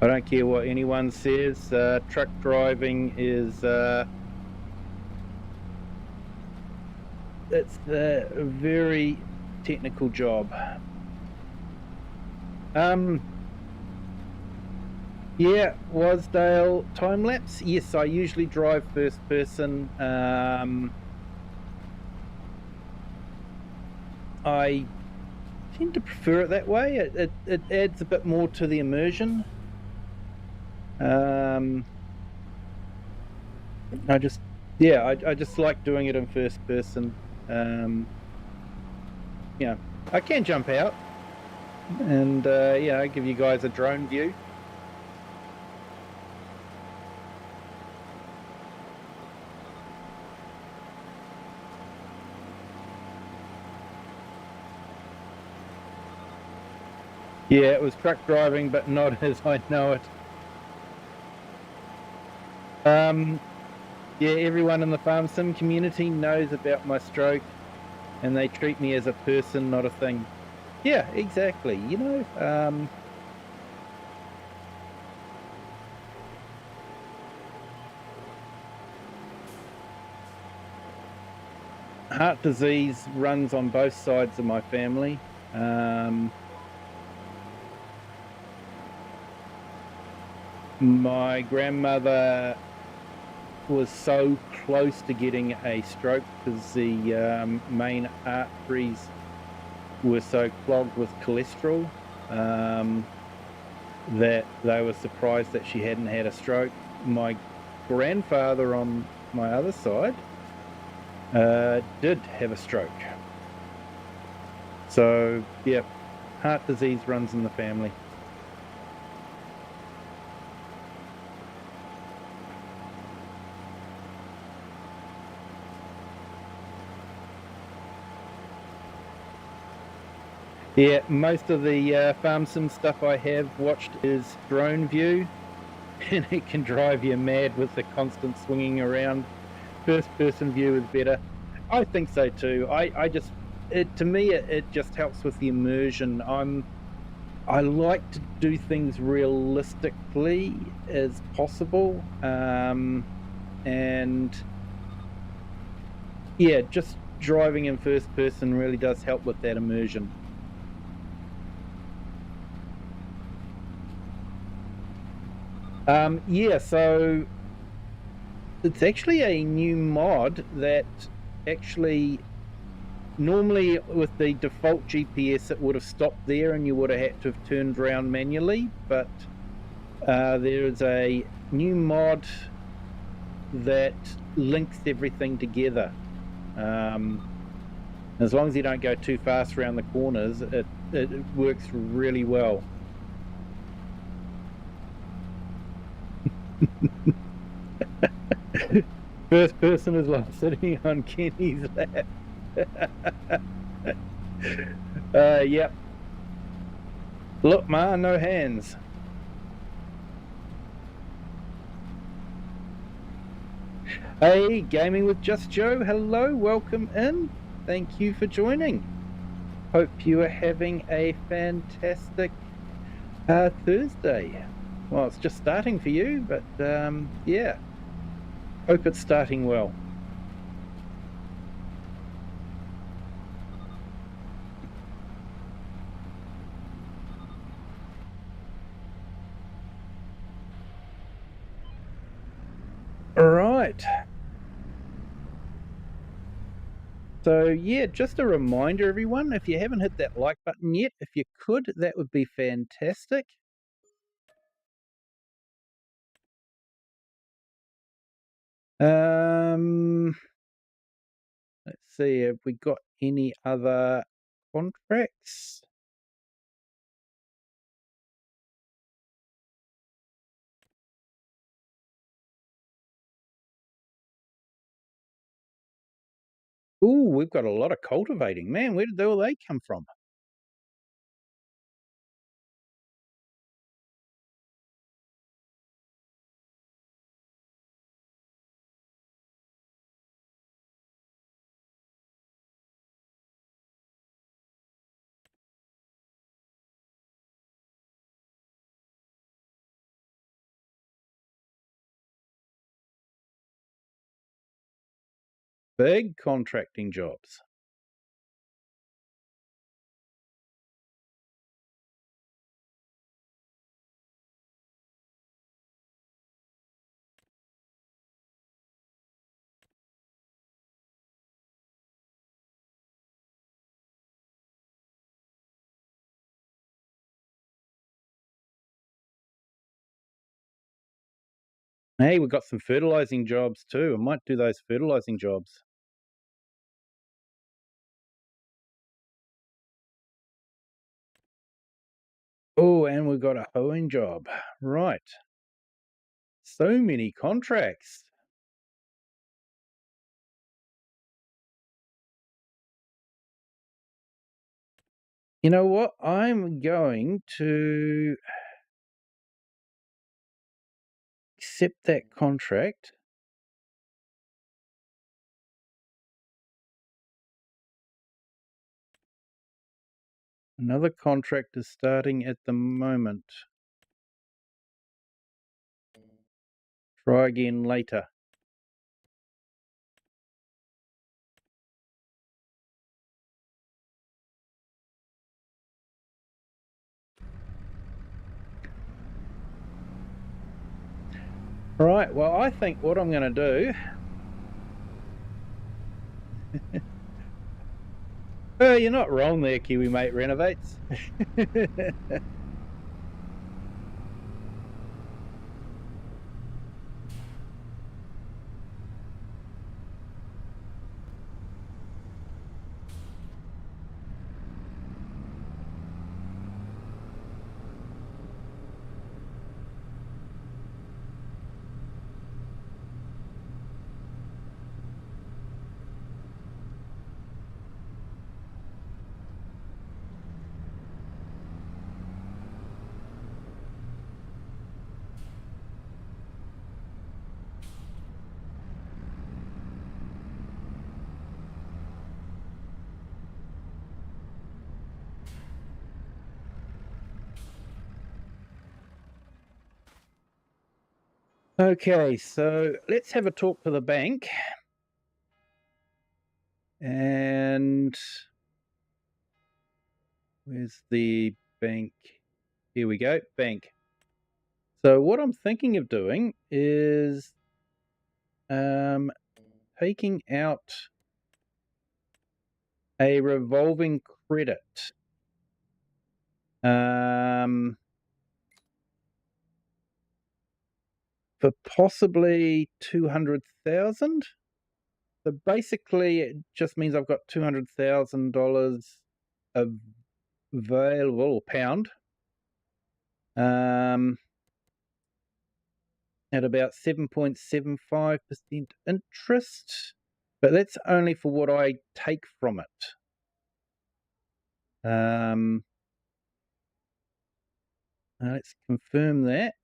I don't care what anyone says, truck driving is it's a very technical job. Yeah, Wasdale time lapse. Yes, I usually drive first person. I tend to prefer it that way. It adds a bit more to the immersion. I just like doing it in first person. I can jump out and give you guys a drone view. Yeah, it was truck driving, but not as I know it. Yeah, everyone in the farm sim community knows about my stroke. and they treat me as a person, not a thing. Yeah, exactly. Heart disease runs on both sides of my family. My grandmother was so close to getting a stroke because the main arteries were so clogged with cholesterol that they were surprised that she hadn't had a stroke. My grandfather on my other side did have a stroke. So, yeah, heart disease runs in the family. Yeah, most of the farm sim stuff I have watched is drone view, and it can drive you mad with the constant swinging around. First person view is better. I think so too. To me, it just helps with the immersion. I like to do things realistically as possible, and yeah, just driving in first person really does help with that immersion. Yeah, so it's actually a new mod that actually normally with the default GPS it would have stopped there and you would have had to have turned around manually, but there is a new mod that links everything together. As long as you don't go too fast around the corners, it works really well. First person is like sitting on Kenny's lap. Yep. Look, Ma, no hands. Hey, Gaming with Just Joe. Hello, welcome in. Thank you for joining. Hope you are having a fantastic Thursday. Well, it's just starting for you, but yeah, hope it's starting well. All right. So yeah, just a reminder, everyone, if you haven't hit that like button yet, if you could, that would be fantastic. Let's see, have we got any other contracts? Ooh, we've got a lot of cultivating. Man, where did all they come from? Big contracting jobs. Hey, we've got some fertilizing jobs too. I might do those fertilizing jobs. Oh, and we've got a hoeing job. Right. So many contracts. You know what? I'm going to accept that contract. Another contract is starting at the moment. Try again later. Right, well, I think what I'm going to do... You're not wrong there, Kiwi Mate Renovates. Okay, so let's have a talk to the bank. And where's the bank? Here we go, bank. So what I'm thinking of doing is taking out a revolving credit. For possibly 200,000. So basically, it just means I've got $200,000 available, or pound, at about 7.75% interest. But that's only for what I take from it. Let's confirm that.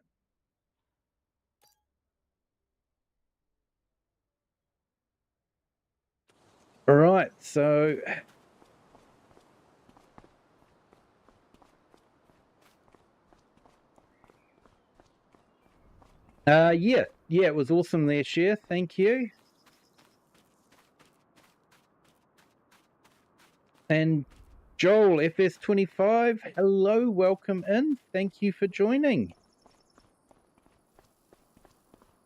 All right, so yeah, it was awesome there, Cher. Thank you. And Joel, FS25, hello, welcome in. Thank you for joining.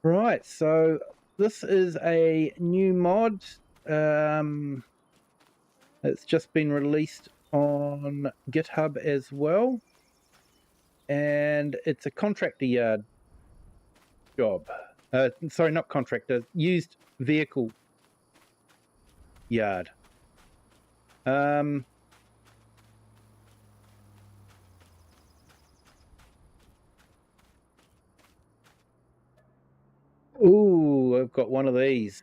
Right, so this is a new mod. It's just been released on GitHub as well. And it's a contractor yard job. Sorry, not contractor, used vehicle yard. Ooh, I've got one of these.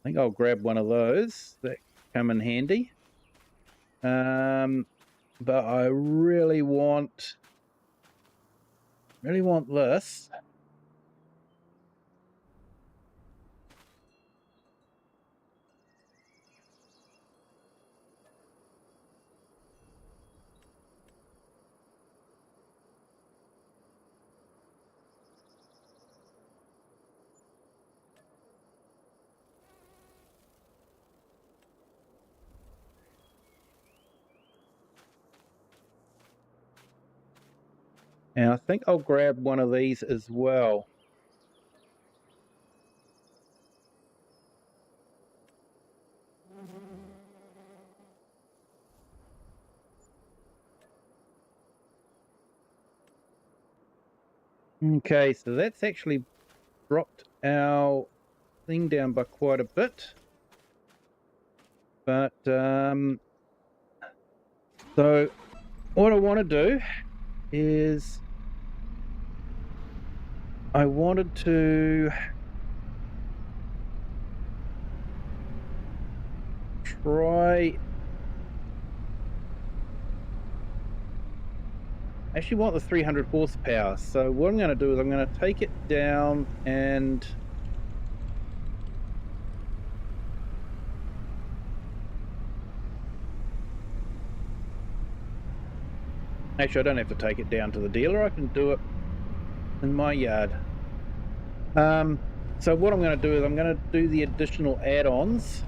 I think I'll grab one of those that come in handy. But I really want this. And I think I'll grab one of these as well. Okay, so that's actually dropped our thing down by quite a bit. But so what I want to do is I wanted to try I actually want the 300 horsepower. So what I'm going to do is I'm going to take it down and actually I don't have to take it down to the dealer. I can do it in my yard. So what I'm going to do is I'm going to do the additional add-ons.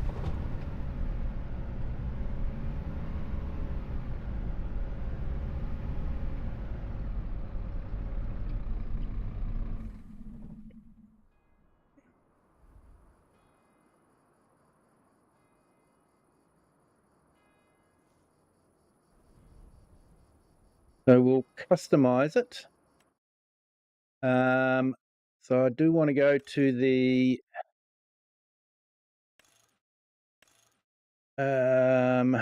So we'll customize it. So I do want to go to the yeah,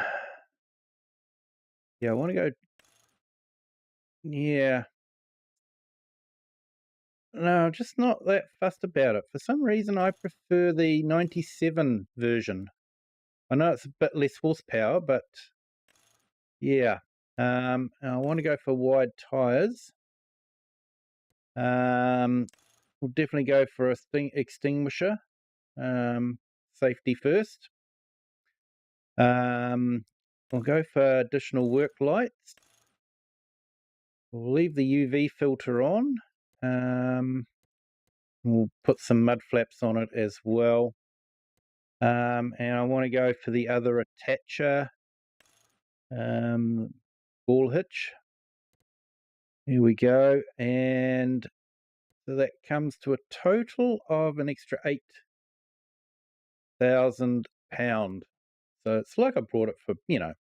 I want to go, yeah. No, just not that fussed about it. For some reason, I prefer the 97 version. I know it's a bit less horsepower, but yeah. I want to go for wide tires. We'll definitely go for a extinguisher. Safety first. We'll go for additional work lights. We'll leave the UV filter on. We'll put some mud flaps on it as well. And I want to go for the other attacher, ball hitch. Here we go. And so that comes to a total of an extra £8,000. So it's like I brought it for, you know,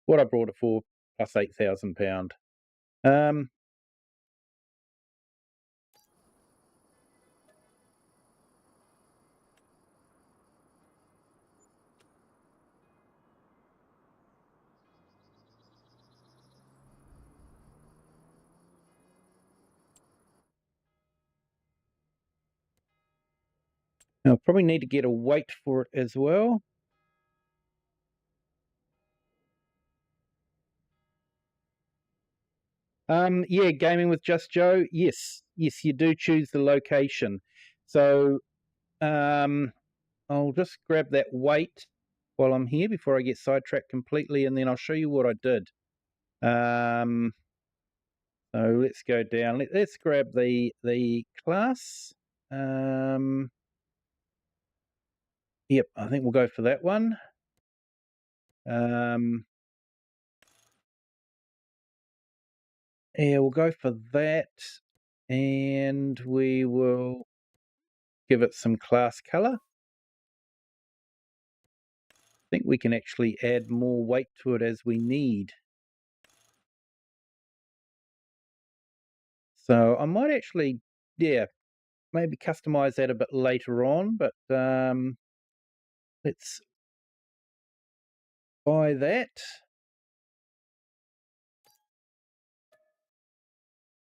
what I brought it for plus £8,000. I'll probably need to get a weight for it as well. Yeah, gaming with Just Joe. Yes, you do choose the location. So I'll just grab that weight while I'm here before I get sidetracked completely, and then I'll show you what I did. So let's go down. Let's grab the class. Yep, I think we'll go for that one. Yeah, we'll go for that, and we will give it some class color. I think we can actually add more weight to it as we need. So I might actually, yeah, maybe customize that a bit later on, but let's buy that.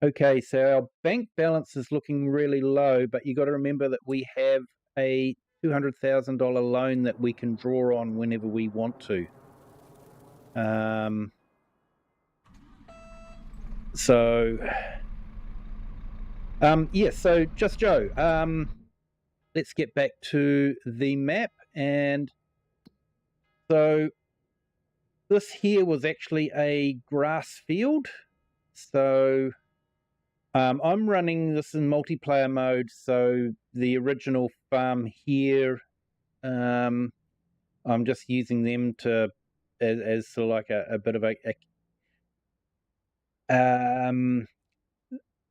Okay, so our bank balance is looking really low, but you got to remember that we have a $200,000 loan that we can draw on whenever we want to. Yeah, so Just Joe, let's get back to the map. And so this here was actually a grass field. So I'm running this in multiplayer mode. So the original farm here, I'm just using them to as sort of like a bit of a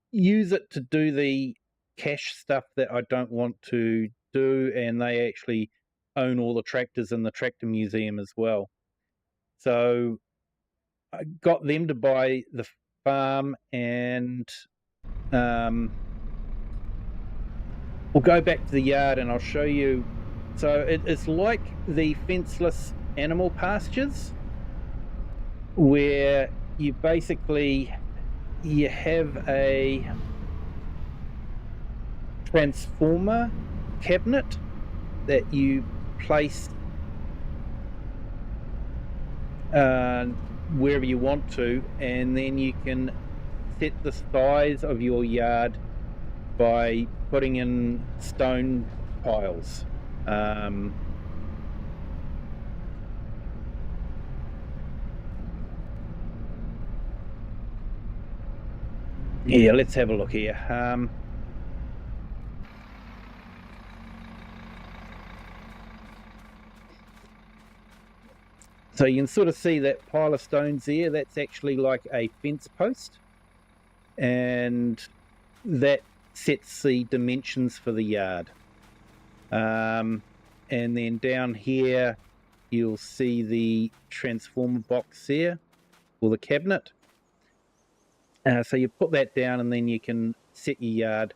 use it to do the cash stuff that I don't want to do, and they actually own all the tractors in the tractor museum as well. So I got them to buy the farm, and we'll go back to the yard and I'll show you. So it's like the fenceless animal pastures, where you basically have a transformer cabinet that you place wherever you want to, and then you can set the size of your yard by putting in stone piles. Yeah, let's have a look here. So you can sort of see that pile of stones there. That's actually like a fence post, and that sets the dimensions for the yard. And then down here you'll see the transformer box there, or the cabinet. So you put that down and then you can set your yard.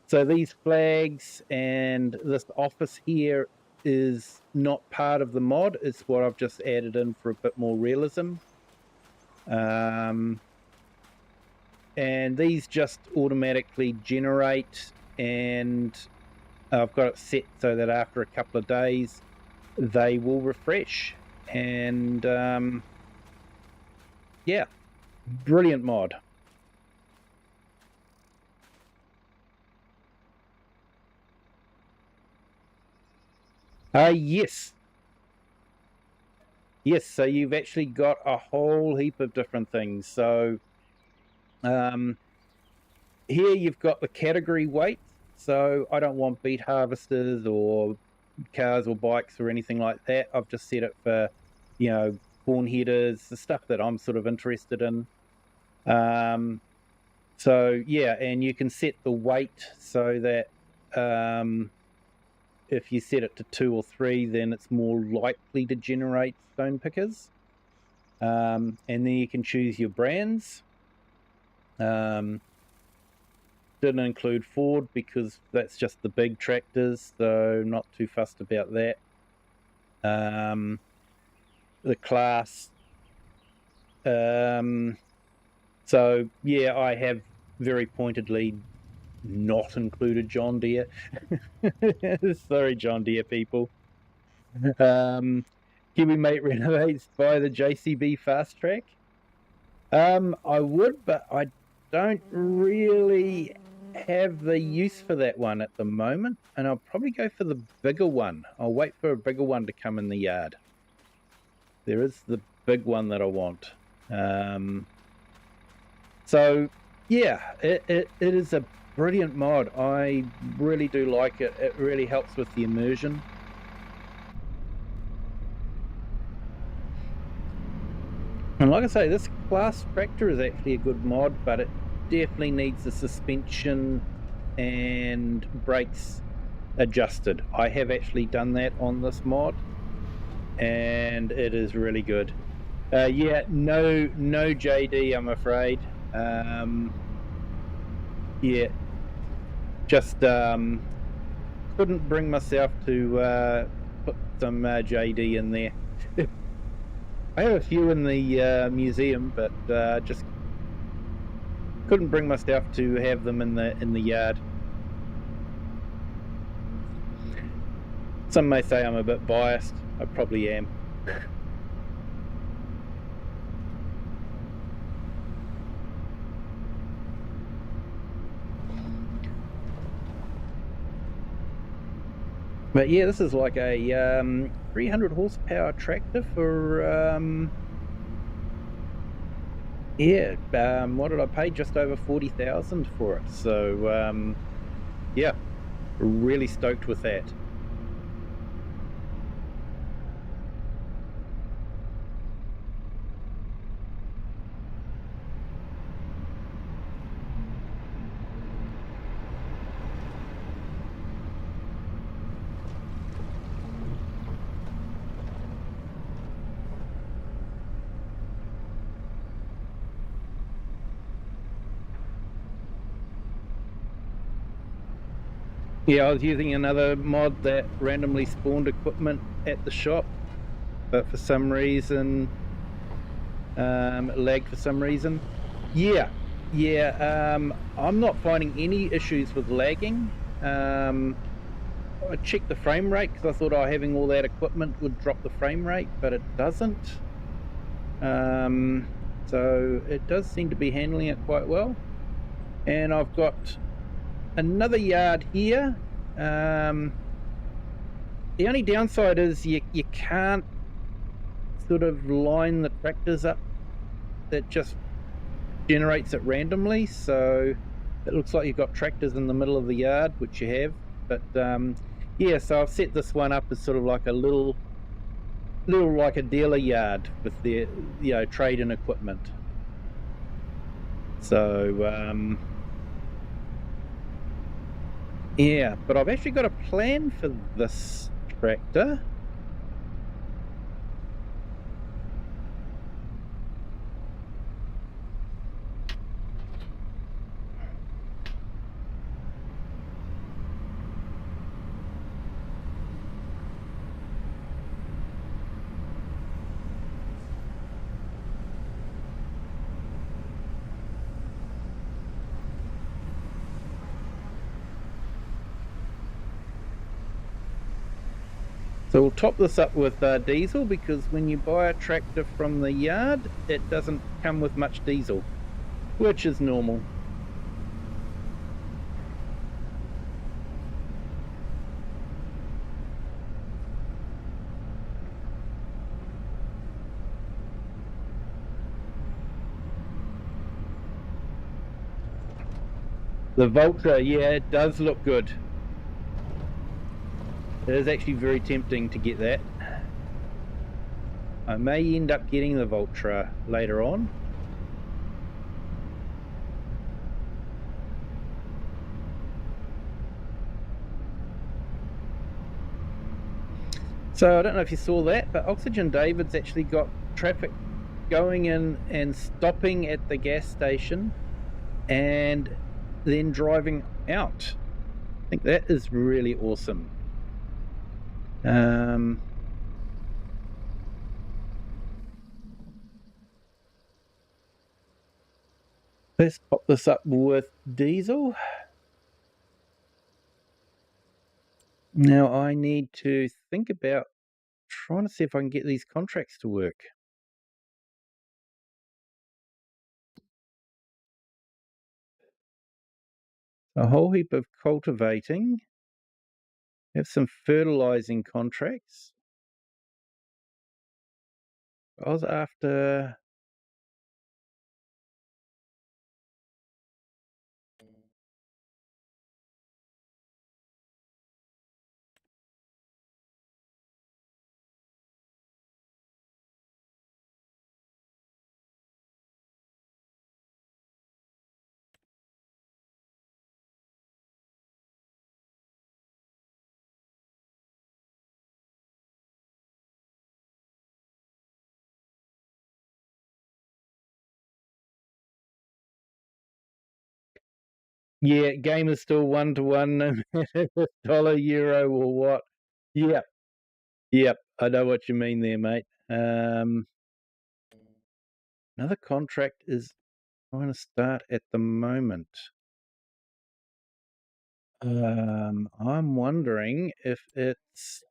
So these flags and this office here is not part of the mod. It's what I've just added in for a bit more realism. And these just automatically generate, and I've got it set so that after a couple of days they will refresh. And yeah, brilliant mod. Yes, so you've actually got a whole heap of different things. So here you've got the category weight. So I don't want beet harvesters or cars or bikes or anything like that. I've just set it for, you know, corn headers, the stuff that I'm sort of interested in. So yeah, and you can set the weight so that if you set it to 2 or 3, then it's more likely to generate stone pickers. And then you can choose your brands. Didn't include Ford because that's just the big tractors, so not too fussed about that. The class. So yeah, I have very pointedly not included John Deere. Sorry, John Deere people. Kiwi Mate renovates by the JCB Fast Track. I would, but I don't really have the use for that one at the moment, and I'll probably go for the bigger one. I'll wait for a bigger one to come in the yard. There is the big one that I want. So yeah, it is a brilliant mod. I really do like it. It really helps with the immersion. And like I say, this class tractor is actually a good mod, but it definitely needs the suspension and brakes adjusted. I have actually done that on this mod, and it is really good. Yeah, no JD, I'm afraid. Yeah, just couldn't bring myself to put some JD in there. I have a few in the museum, but just couldn't bring myself to have them in the yard. Some may say I'm a bit biased. I probably am. But yeah, this is like a 300 horsepower tractor for yeah, what did I pay? Just over 40,000 for it. So yeah, really stoked with that. Yeah, I was using another mod that randomly spawned equipment at the shop, but for some reason it lagged for some reason. Yeah, I'm not finding any issues with lagging. I checked the frame rate because I thought having all that equipment would drop the frame rate, but it doesn't. so it does seem to be handling it quite well. And I've got another yard here. The only downside is you can't sort of line the tractors up. That just generates it randomly, so it looks like you've got tractors in the middle of the yard, which you have. But yeah, so I've set this one up as sort of like a little like a dealer yard with their, you know, trade and equipment. So yeah, but I've actually got a plan for this tractor. So we'll top this up with diesel, because when you buy a tractor from the yard, it doesn't come with much diesel, which is normal. The Vulture, yeah, it does look good. It is actually very tempting to get that. I may end up getting the Vulture later on. So I don't know if you saw that, but OxygenDavid's actually got traffic going in and stopping at the gas station and then driving out. I think that is really awesome. Let's pop this up with diesel. Now I need to think about trying to see if I can get these contracts to work. A whole heap of cultivating. Have some fertilizing contracts. I was after... Yeah, game is still 1-to-1, no matter if dollar, euro, or what. Yep, I know what you mean there, mate. Another contract is trying to start at the moment. I'm wondering if it's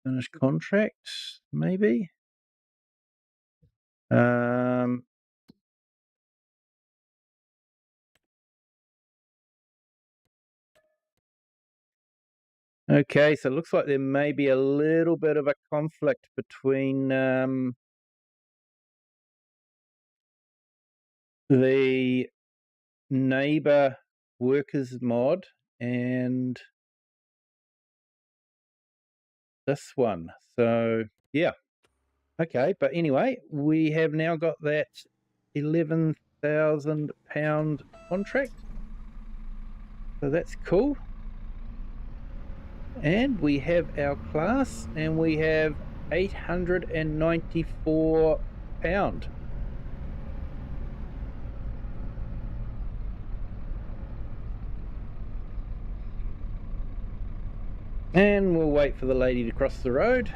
finished contracts, maybe. Okay, so it looks like there may be a little bit of a conflict between the neighbor workers mod and this one. So yeah, okay, but anyway, we have now got that £11,000 contract, so that's cool. And we have our class, and we have £894. And we'll wait for the lady to cross the road.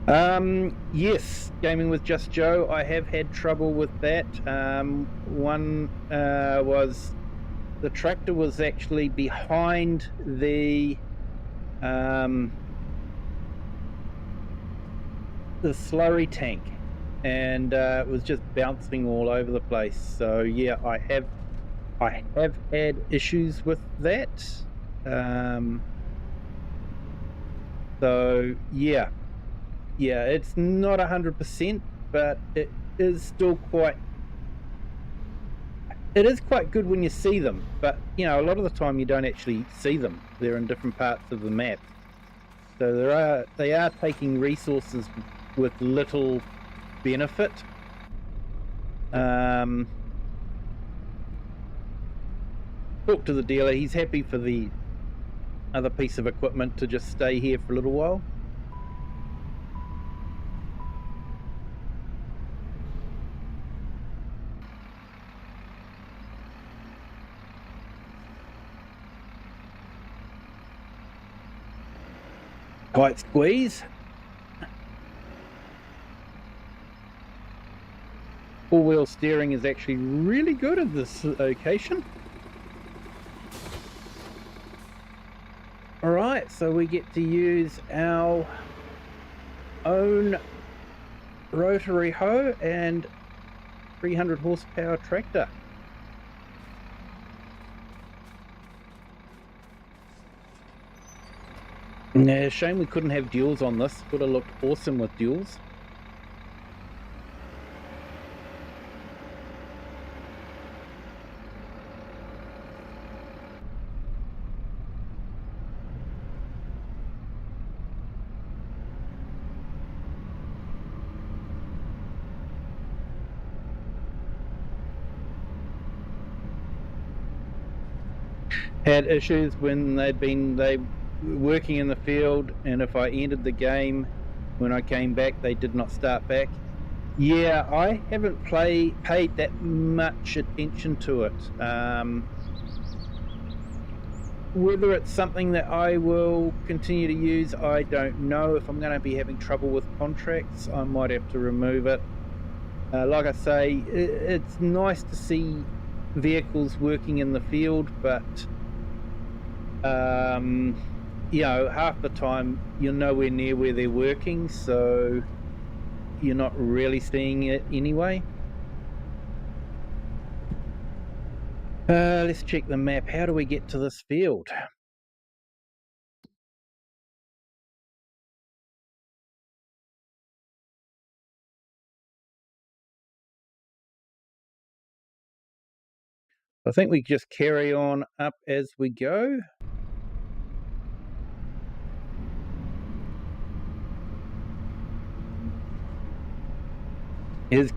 Yes, gaming with Just Joe. I have had trouble with that. One was the tractor was actually behind the slurry tank, and it was just bouncing all over the place. So yeah, I have had issues with that. So yeah, it's not 100%, but it is still quite. It is quite good when you see them, but you know, a lot of the time you don't actually see them. They're in different parts of the map, so they are taking resources with little benefit. Talk to the dealer. He's happy for the other piece of equipment to just stay here for a little while. Tight squeeze. Four-wheel steering is actually really good at this location. Alright, so we get to use our own rotary hoe and 300 horsepower tractor. Yeah, shame we couldn't have duals on this. Would have looked awesome with duals. Had issues when they were working in the field, and if I entered the game, when I came back they did not start back. Yeah, I haven't paid that much attention to it. Whether it's something that I will continue to use, I don't know. If I'm going to be having trouble with contracts, I might have to remove it. Like I say, it's nice to see vehicles working in the field, but you know, half the time you're nowhere near where they're working, so you're not really seeing it anyway. Let's check the map. How do we get to this field? I think we just carry on up as we go. His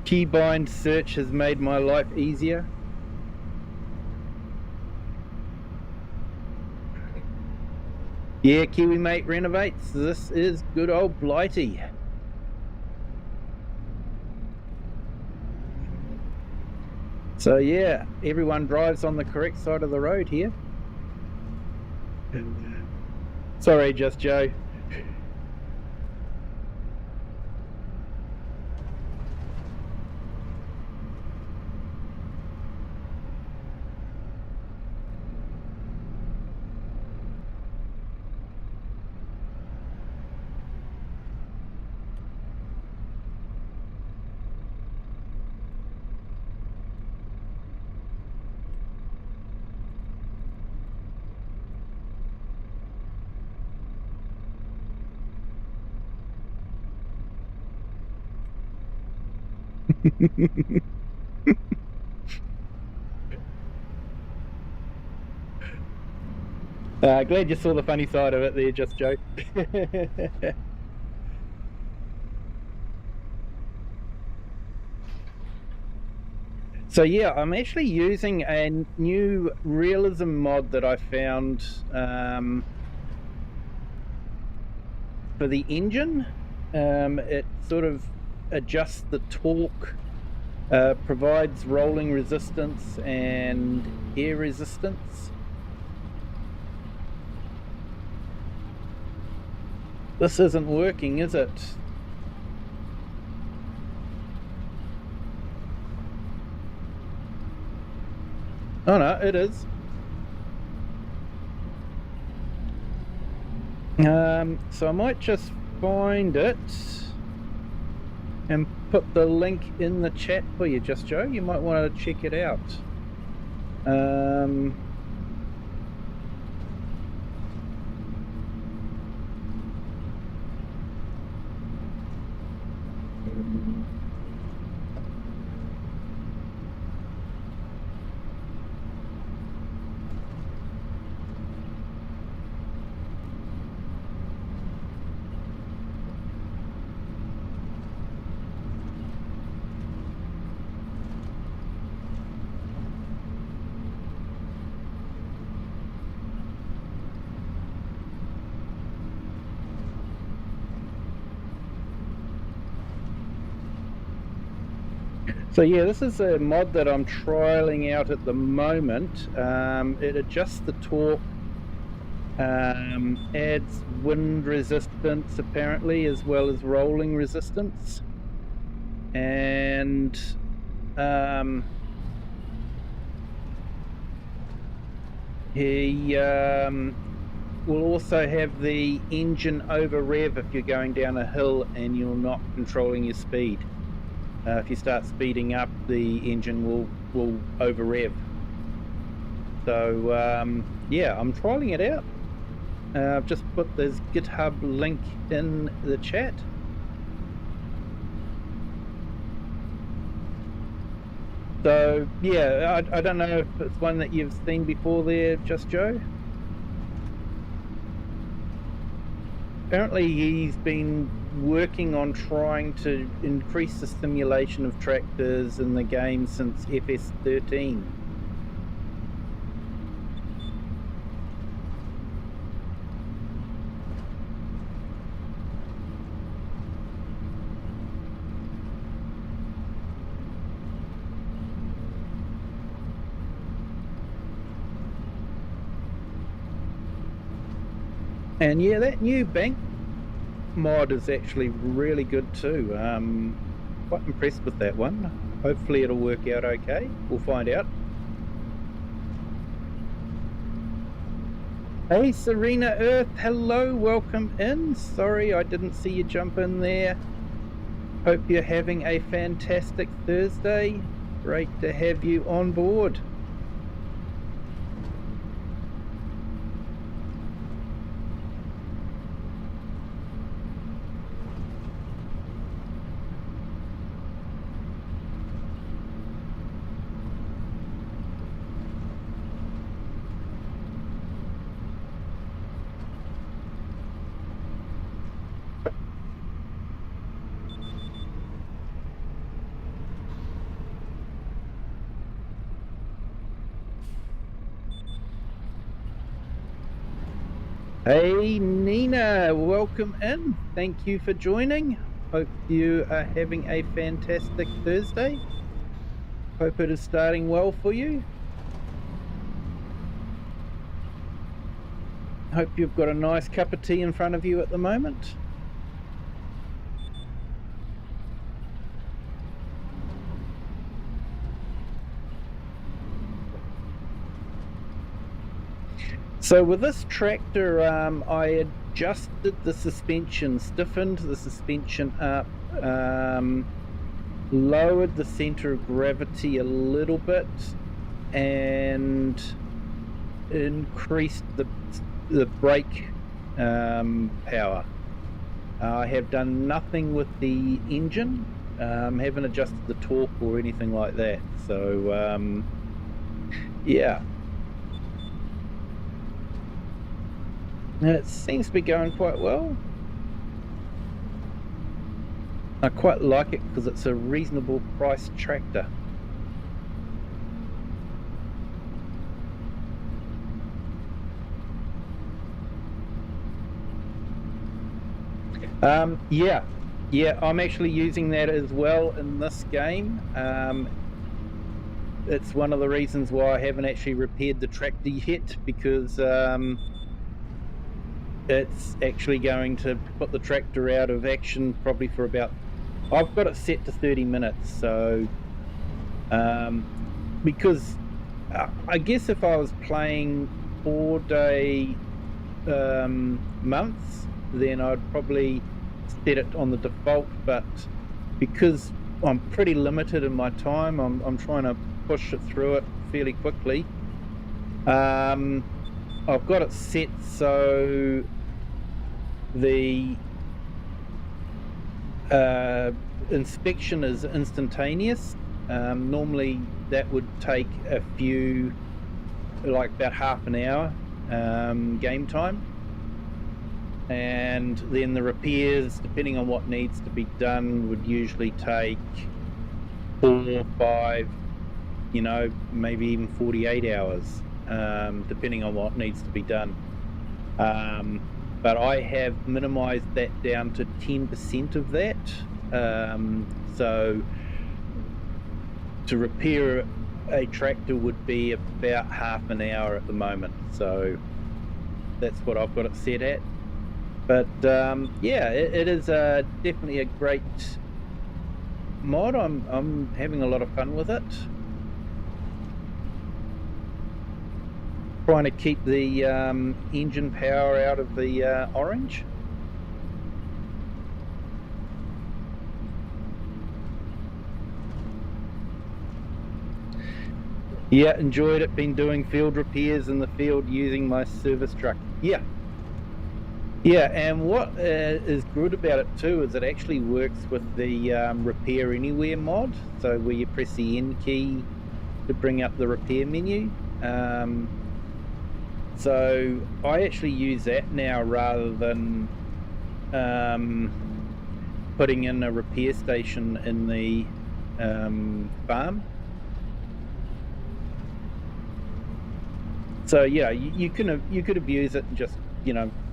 keybind search has made my life easier. Yeah, Kiwi Mate renovates. This is good old Blighty. So yeah, everyone drives on the correct side of the road here. Sorry, Just Joe. Glad you saw the funny side of it there, Just Joe. So yeah, I'm actually using a new realism mod that I found for the engine. It sort of adjusts the torque, provides rolling resistance and air resistance. This isn't working, is it? Oh no, it is. So I might just find it and put the link in the chat for you, Just Joe. You might want to check it out. So yeah, this is a mod that I'm trialing out at the moment. It adjusts the torque, adds wind resistance apparently, as well as rolling resistance, and he will also have the engine over rev if you're going down a hill and you're not controlling your speed. If you start speeding up, the engine will over rev. So yeah, I'm trialing it out. I've just put this GitHub link in the chat. So yeah, I don't know if it's one that you've seen before there, Just Joe. Apparently he's been working on trying to increase the simulation of tractors in the game since FS13. And yeah, that new bank mod is actually really good too. Quite impressed with that one. Hopefully it'll work out okay. We'll find out. Hey Serena Earth, hello, welcome in. Sorry I didn't see you jump in there. Hope you're having a fantastic Thursday. Great to have you on board. Hey Nina, welcome in. Thank you for joining. Hope you are having a fantastic Thursday. Hope it is starting well for you. Hope you've got a nice cup of tea in front of you at the moment. So with this tractor, I adjusted the suspension, stiffened the suspension up, lowered the center of gravity a little bit, and increased the brake power. I have done nothing with the engine, haven't adjusted the torque or anything like that. So yeah. It seems to be going quite well. I quite like it because it's a reasonable price tractor. Yeah, I'm actually using that as well in this game. It's one of the reasons why I haven't actually repaired the tractor yet, because it's actually going to put the tractor out of action probably for about, I've got it set to 30 minutes, so because I guess if I was playing 4-day months, then I'd probably set it on the default, but because I'm pretty limited in my time, I'm trying to push it through it fairly quickly. I've got it set so the inspection is instantaneous. Normally that would take a few, like about half an hour game time, and then the repairs, depending on what needs to be done, would usually take 4 or 5, maybe even 48 hours, depending on what needs to be done. But I have minimized that down to 10% of that. So to repair a tractor would be about half an hour at the moment. So that's what I've got it set at. But yeah, it is definitely a great mod. I'm having a lot of fun with it. Trying to keep the engine power out of the orange. Yeah, enjoyed it. Been doing field repairs in the field using my service truck. Yeah, and what is good about it too is it actually works with the repair anywhere mod. So where you press the N key to bring up the repair menu. So I actually use that now rather than putting in a repair station in the farm. So yeah, you could abuse it and just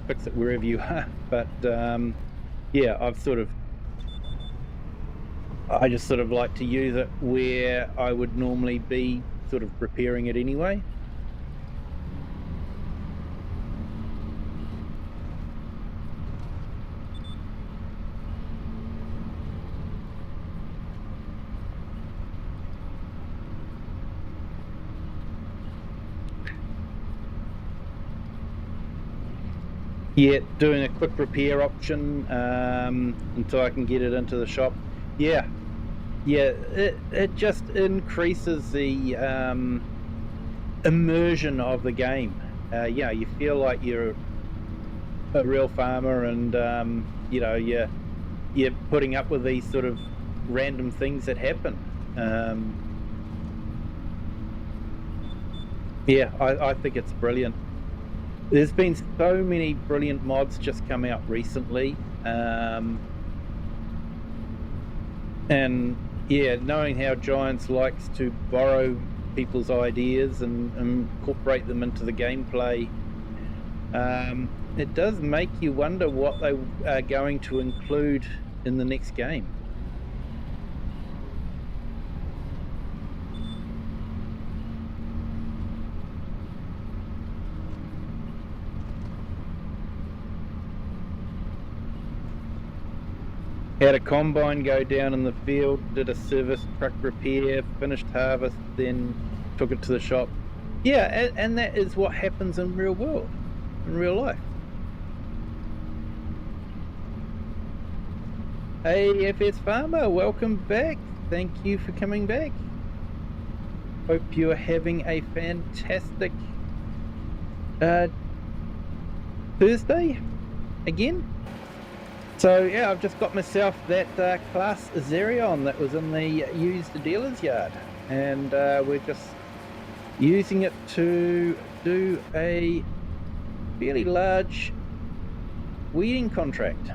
fix it wherever you are. But yeah, I just sort of like to use it where I would normally be sort of repairing it anyway. Yeah, doing a quick repair option until I can get it into the shop. Yeah, it just increases the immersion of the game. Yeah, you feel like you're a real farmer, and you're putting up with these sort of random things that happen. Yeah, I think it's brilliant. There's been so many brilliant mods just come out recently, and yeah, knowing how Giants likes to borrow people's ideas and incorporate them into the gameplay, it does make you wonder what they are going to include in the next game. Had a combine go down in the field, did a service truck repair, finished harvest, then took it to the shop. Yeah, and that is what happens in real world, in real life. Hey FS Farmer, welcome back. Thank you for coming back. Hope you're having a fantastic Thursday again. So yeah, I've just got myself that class Zerion that was in the used dealer's yard, and we're just using it to do a fairly large weeding contract.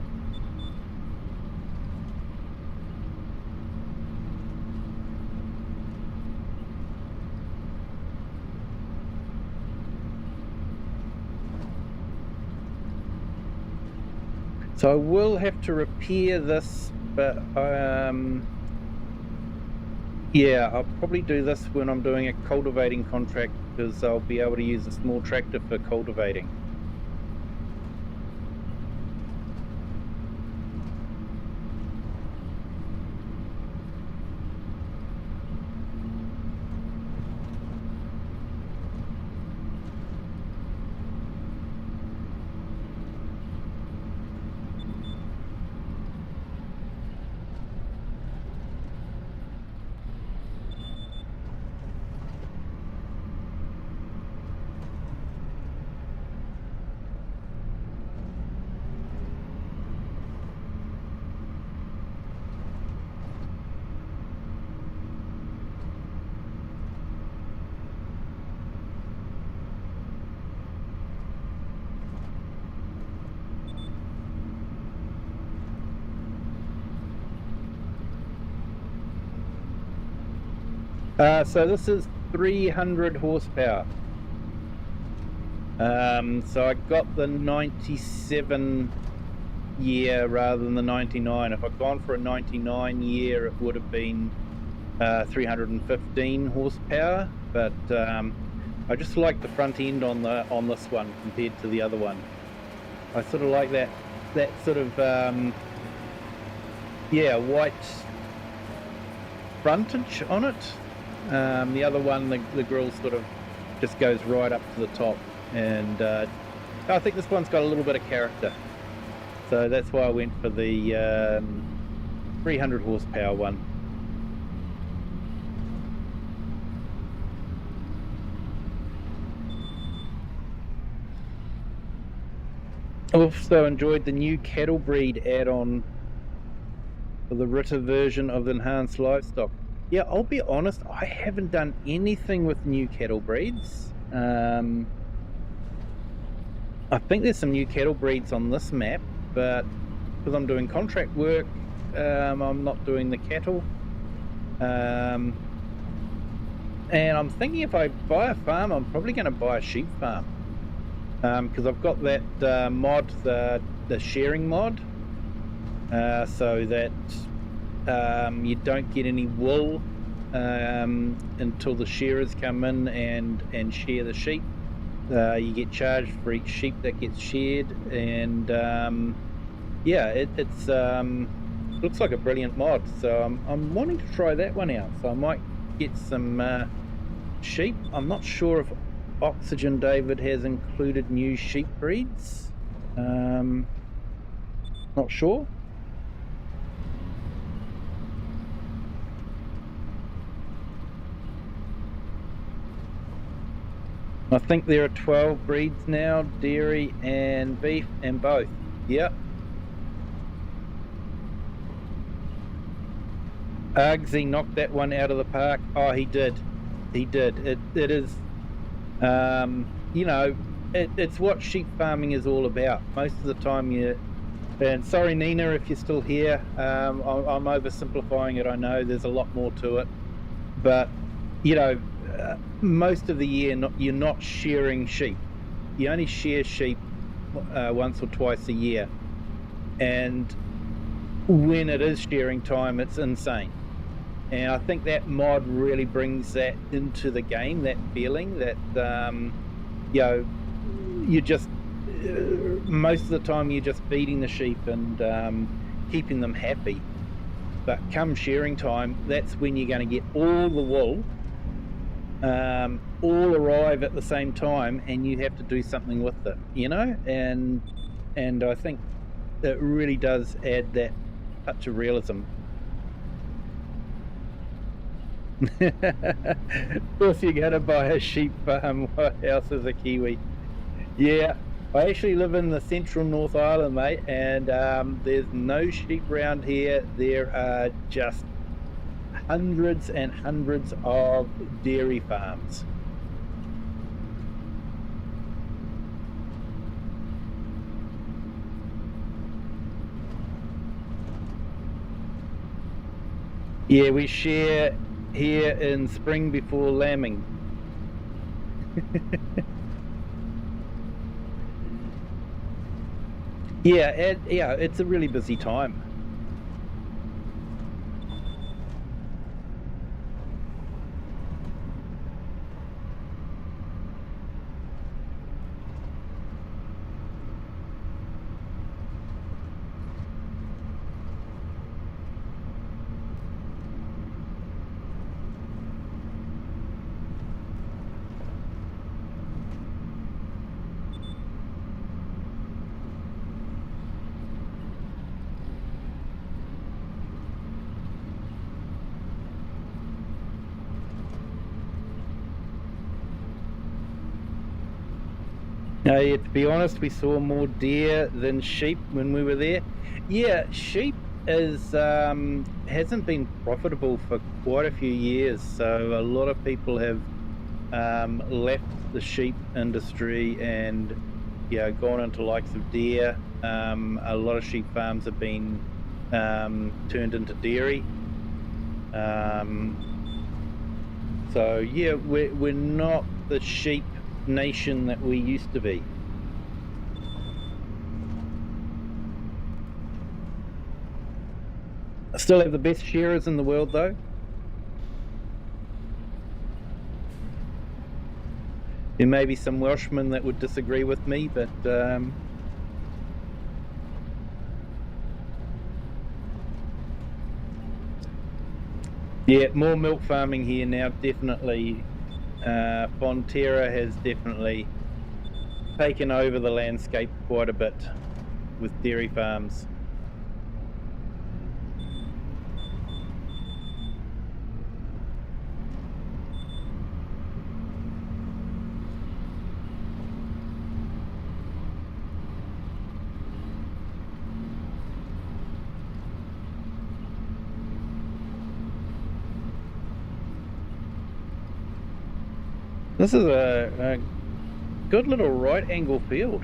So I will have to repair this, but yeah, I'll probably do this when I'm doing a cultivating contract, because I'll be able to use a small tractor for cultivating. So this is 300 horsepower. So I got the 97 year rather than the 99. If I'd gone for a 99 year, it would have been 315 horsepower. But I just like the front end on this one compared to the other one. I sort of like that sort of white frontage on it. The other one, the grille sort of just goes right up to the top, and I think this one's got a little bit of character, so that's why I went for the 300 horsepower one. Also enjoyed the new cattle breed add-on for the Ritter version of the enhanced livestock. Yeah, I'll be honest, I haven't done anything with new cattle breeds. I think there's some new cattle breeds on this map, but because I'm doing contract work, I'm not doing the cattle. And I'm thinking if I buy a farm, I'm probably going to buy a sheep farm. Because I've got that mod, the sharing mod, so that you don't get any wool until the shearers come in and share the sheep. You get charged for each sheep that gets shared, and it's looks like a brilliant mod. So I'm wanting to try that one out. So I might get some sheep. I'm not sure if OxygenDavid has included new sheep breeds. Not sure. I think there are 12 breeds now, dairy and beef and both. Yep. Uggsy knocked that one out of the park. Oh, he did. He did. It is, it's what sheep farming is all about. Most of the time and sorry Nina if you're still here, I'm oversimplifying it, I know there's a lot more to it, but most of the year you're not shearing sheep. You only shear sheep once or twice a year, and when it is shearing time, it's insane. And I think that mod really brings that into the game, that feeling that you just most of the time you're just feeding the sheep and keeping them happy, but come shearing time, that's when you're going to get all the wool all arrive at the same time, and you have to do something with it, and I think it really does add that touch of realism. Of course you're going to buy a sheep farm. What else is a Kiwi? Yeah, I actually live in the central North Island, mate, and there's no sheep around here. There are just hundreds and hundreds of dairy farms. Yeah, we share here in spring before lambing. Yeah, it's a really busy time. To be honest, we saw more deer than sheep when we were there. Yeah, sheep hasn't been profitable for quite a few years, so a lot of people have left the sheep industry and gone into likes of deer. A lot of sheep farms have been turned into dairy. So yeah, we're not the sheep nation that we used to be. I still have the best shearers in the world though. There may be some Welshmen that would disagree with me, but yeah, more milk farming here now, definitely. Fonterra has definitely taken over the landscape quite a bit with dairy farms. This is a good little right angle field.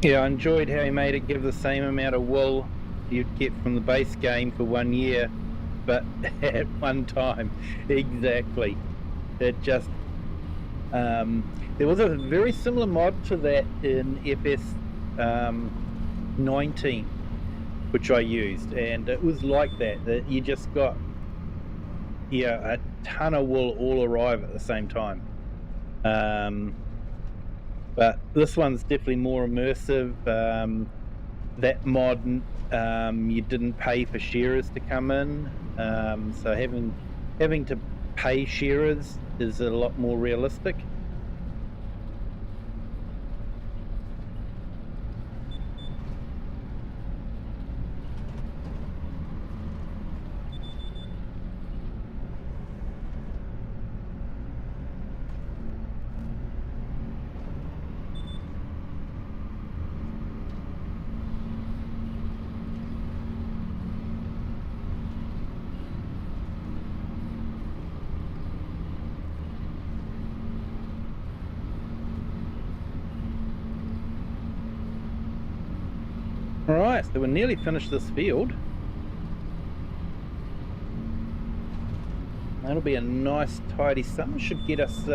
Yeah, I enjoyed how he made it give the same amount of wool you'd get from the base game for 1 year, but at one time. Exactly. It just there was a very similar mod to that in FS 19, which I used, and it was like that you just got a ton of wool all arrive at the same time. But this one's definitely more immersive. That mod, you didn't pay for shearers to come in, so having to pay shearers is a lot more realistic. Alright, so we're nearly finished this field. That'll be a nice tidy sum. Should get us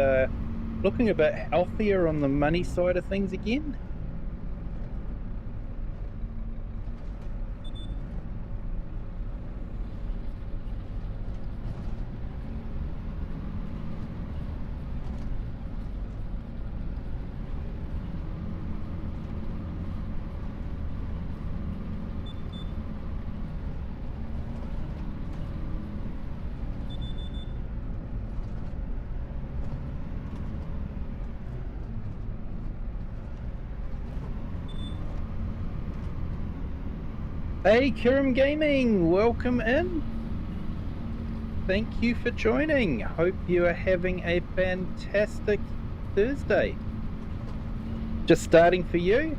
looking a bit healthier on the money side of things again. Hey Kirim Gaming, welcome in. Thank you for joining. Hope you are having a fantastic Thursday. Just starting for you.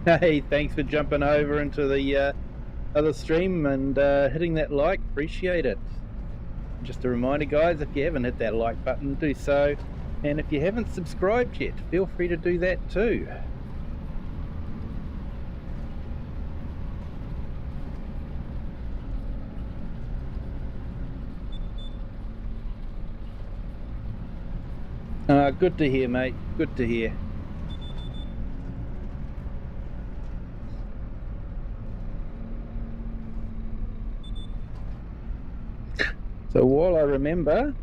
Hey, thanks for jumping over into the other stream and hitting that like. Appreciate it. Just a reminder, guys, if you haven't hit that like button, do so, and if you haven't subscribed yet, feel free to do that too. Good to hear, mate. Good to hear. So while I remember,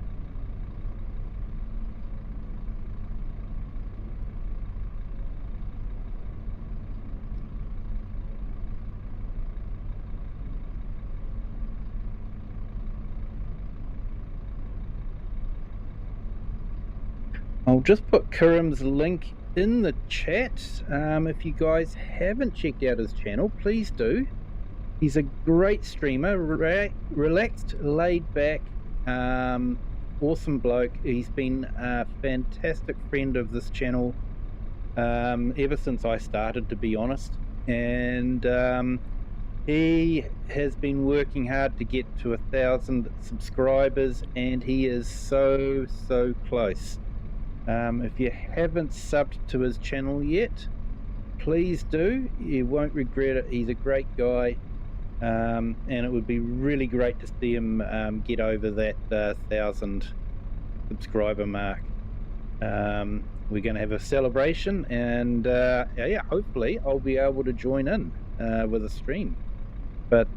I'll just put Kirim's link in the chat. If you guys haven't checked out his channel, please do. He's a great streamer, relaxed, laid back, awesome bloke. He's been a fantastic friend of this channel ever since I started, to be honest. And he has been working hard to get to 1,000 subscribers, and he is so close. If you haven't subbed to his channel yet, please do. You won't regret it. He's a great guy, and it would be really great to see him get over that 1,000 subscriber mark. We're going to have a celebration, and yeah, hopefully I'll be able to join in with a stream. But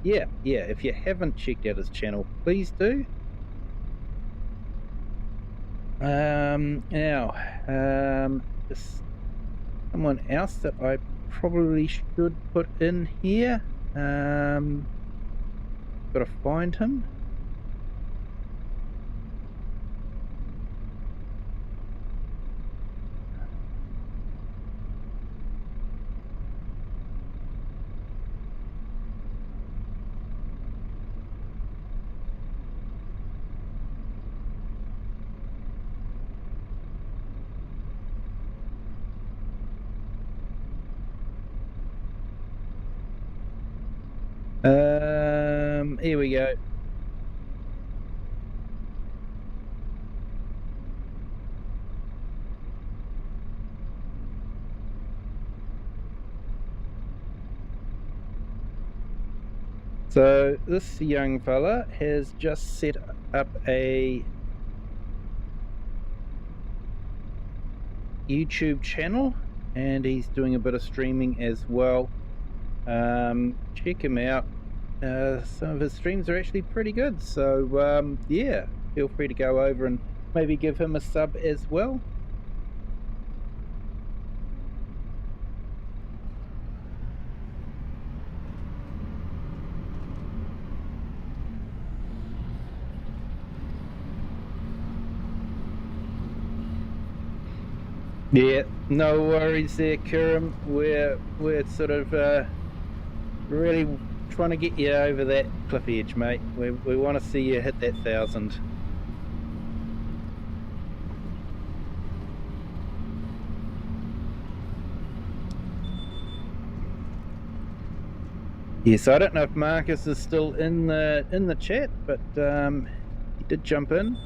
yeah, if you haven't checked out his channel, please do. Now, just someone else that I probably should put in here. Got to find him. Here we go. So this young fella has just set up a YouTube channel, and he's doing a bit of streaming as well. Check him out. Some of his streams are actually pretty good, so yeah, feel free to go over and maybe give him a sub as well. Yeah, no worries there, Kirim. We're sort of really trying to get you over that cliff edge, mate. We want to see you hit that 1,000. Yes, I don't know if Marcus is still in the chat, but he did jump in.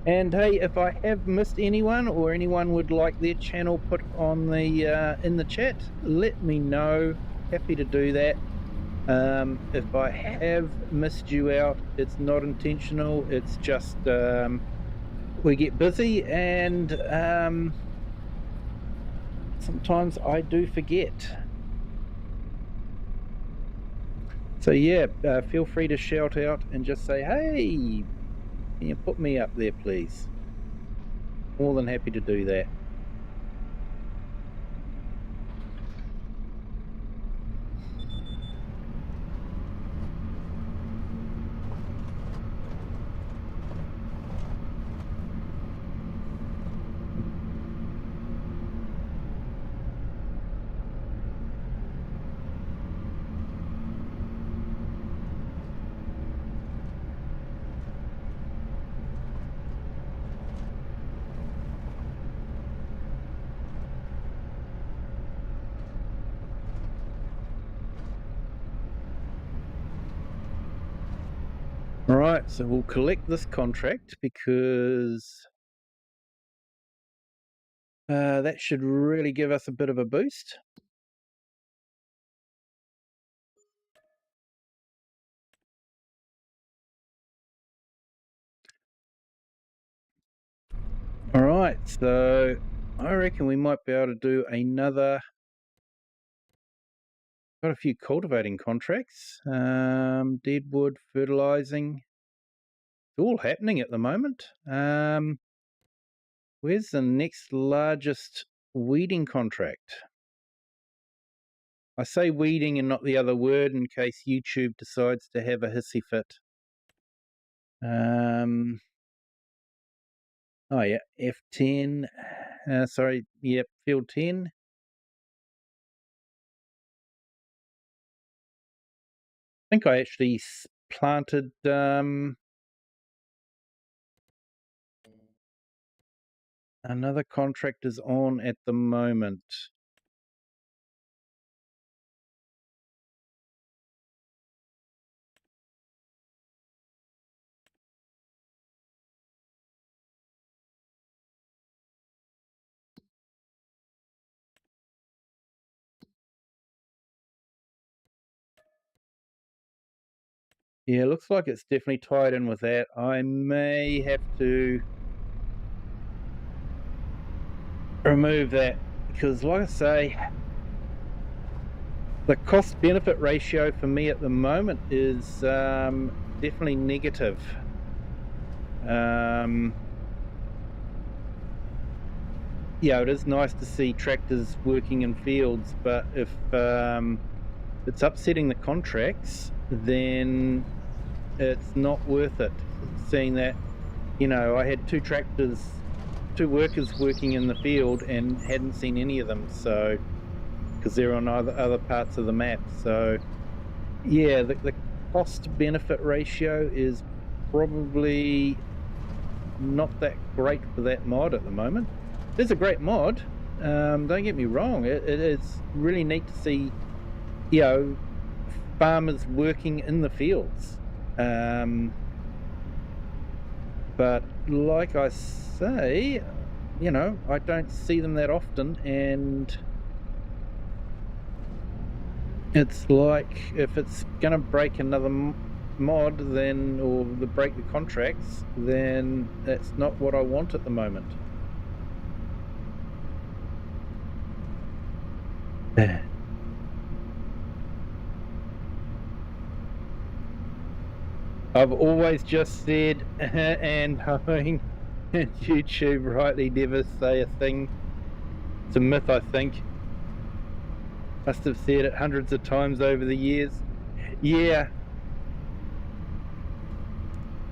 And hey, if I have missed anyone, or anyone would like their channel put on the in the chat, let me know. Happy to do that. If I have missed you out, it's not intentional. It's just we get busy, and sometimes I do forget. So yeah, feel free to shout out and just say, hey, can you put me up there, please? More than happy to do that. All right, so we'll collect this contract, because that should really give us a bit of a boost. All right, so I reckon we might be able to do another. Got a few cultivating contracts, deadwood, fertilizing. all happening at the moment. Where's the next largest weeding contract? I say weeding and not the other word in case YouTube decides to have a hissy fit. Oh yeah, F10. Sorry, yep, field 10. I think I actually planted another contract is on at the moment. Yeah, looks like it's definitely tied in with that. I may have to remove that because, like I say, the cost-benefit ratio for me at the moment is definitely negative. Yeah, it is nice to see tractors working in fields, but if it's upsetting the contracts, then it's not worth it. Seeing that, you know, I had two workers working in the field and hadn't seen any of them, so because they're on other parts of the map. So yeah, the cost benefit ratio is probably not that great for that mod at the moment. It's a great mod, don't get me wrong, it is really neat to see, you know, farmers working in the fields, but like I say, you know, I don't see them that often, and it's like if it's gonna break another mod, then, or break the contracts, then that's not what I want at the moment. I've always just said, and knowing YouTube rightly never say a thing. It's a myth, I think. Must have said it hundreds of times over the years. Yeah.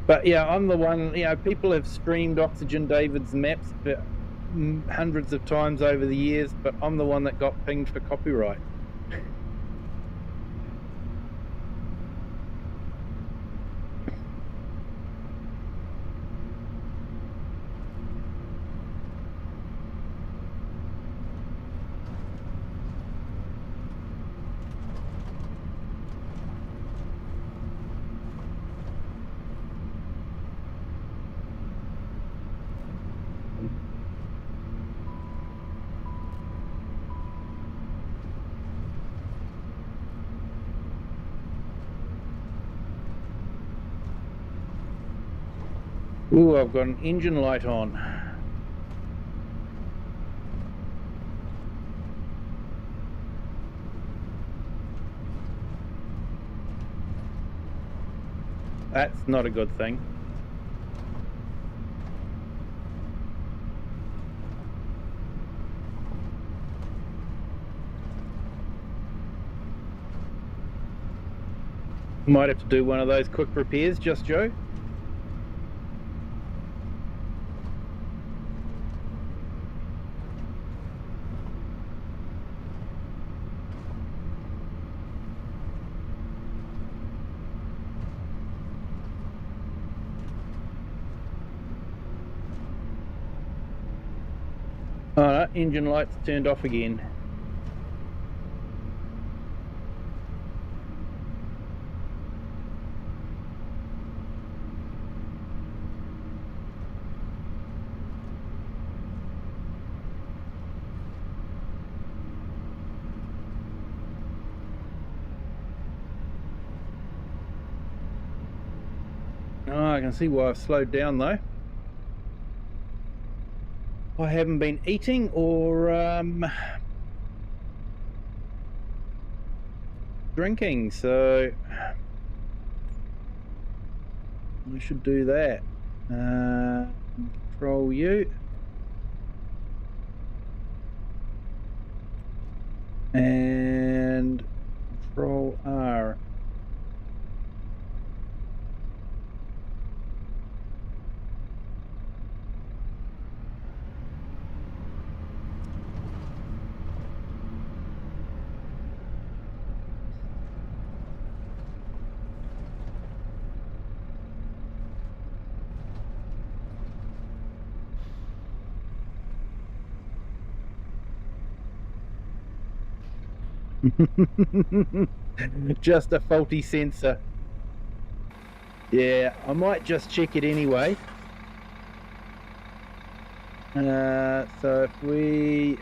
But yeah, I'm the one, you know, people have streamed OxygenDavid's maps for hundreds of times over the years, but I'm the one that got pinged for copyright. Ooh, I've got an engine light on. That's not a good thing. Might have to do one of those quick repairs, just Joe. Alright, engine lights turned off again. Oh, I can see why I've slowed down though. I haven't been eating or drinking, so we should do that. Control U. And Control R. Just a faulty sensor. Yeah, I might just check it anyway. So if we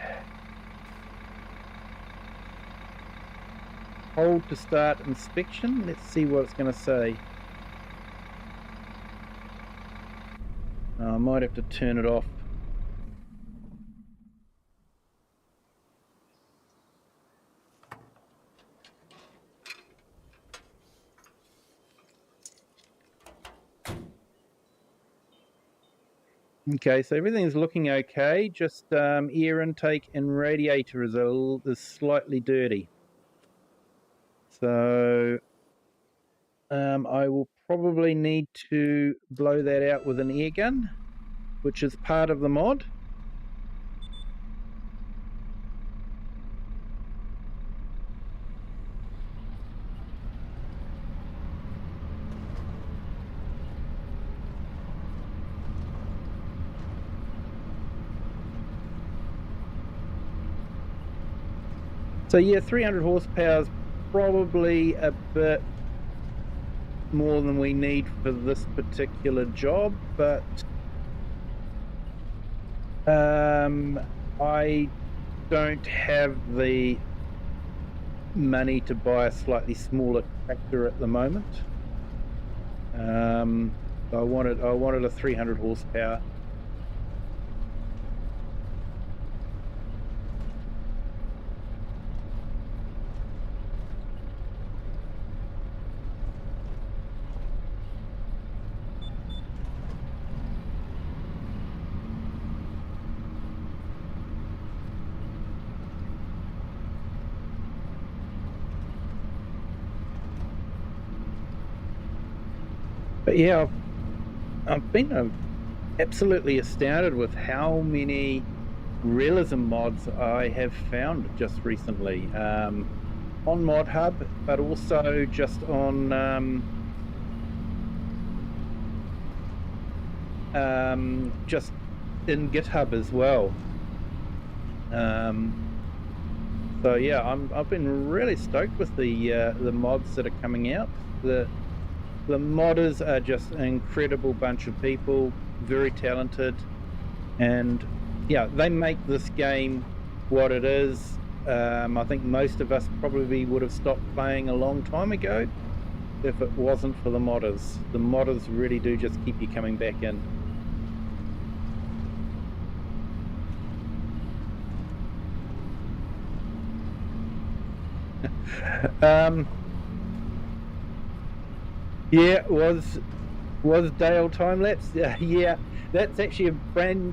hold to start inspection, let's see what it's going to say. I might have to turn it off. Okay, so everything's looking okay, just air intake and radiator is slightly dirty. So I will probably need to blow that out with an air gun, which is part of the mod. So yeah, 300 horsepower is probably a bit more than we need for this particular job, but I don't have the money to buy a slightly smaller tractor at the moment. I wanted a 300 horsepower. But yeah, I've been absolutely astounded with how many realism mods I have found just recently on Mod Hub, but also just on just in GitHub as well. So yeah, I've been really stoked with the mods that are coming out. The modders are just an incredible bunch of people, very talented, and yeah, they make this game what it is. I think most of us probably would have stopped playing a long time ago if it wasn't for the modders. The modders really do just keep you coming back in. Yeah, was Dale time lapse? Yeah, that's actually a brand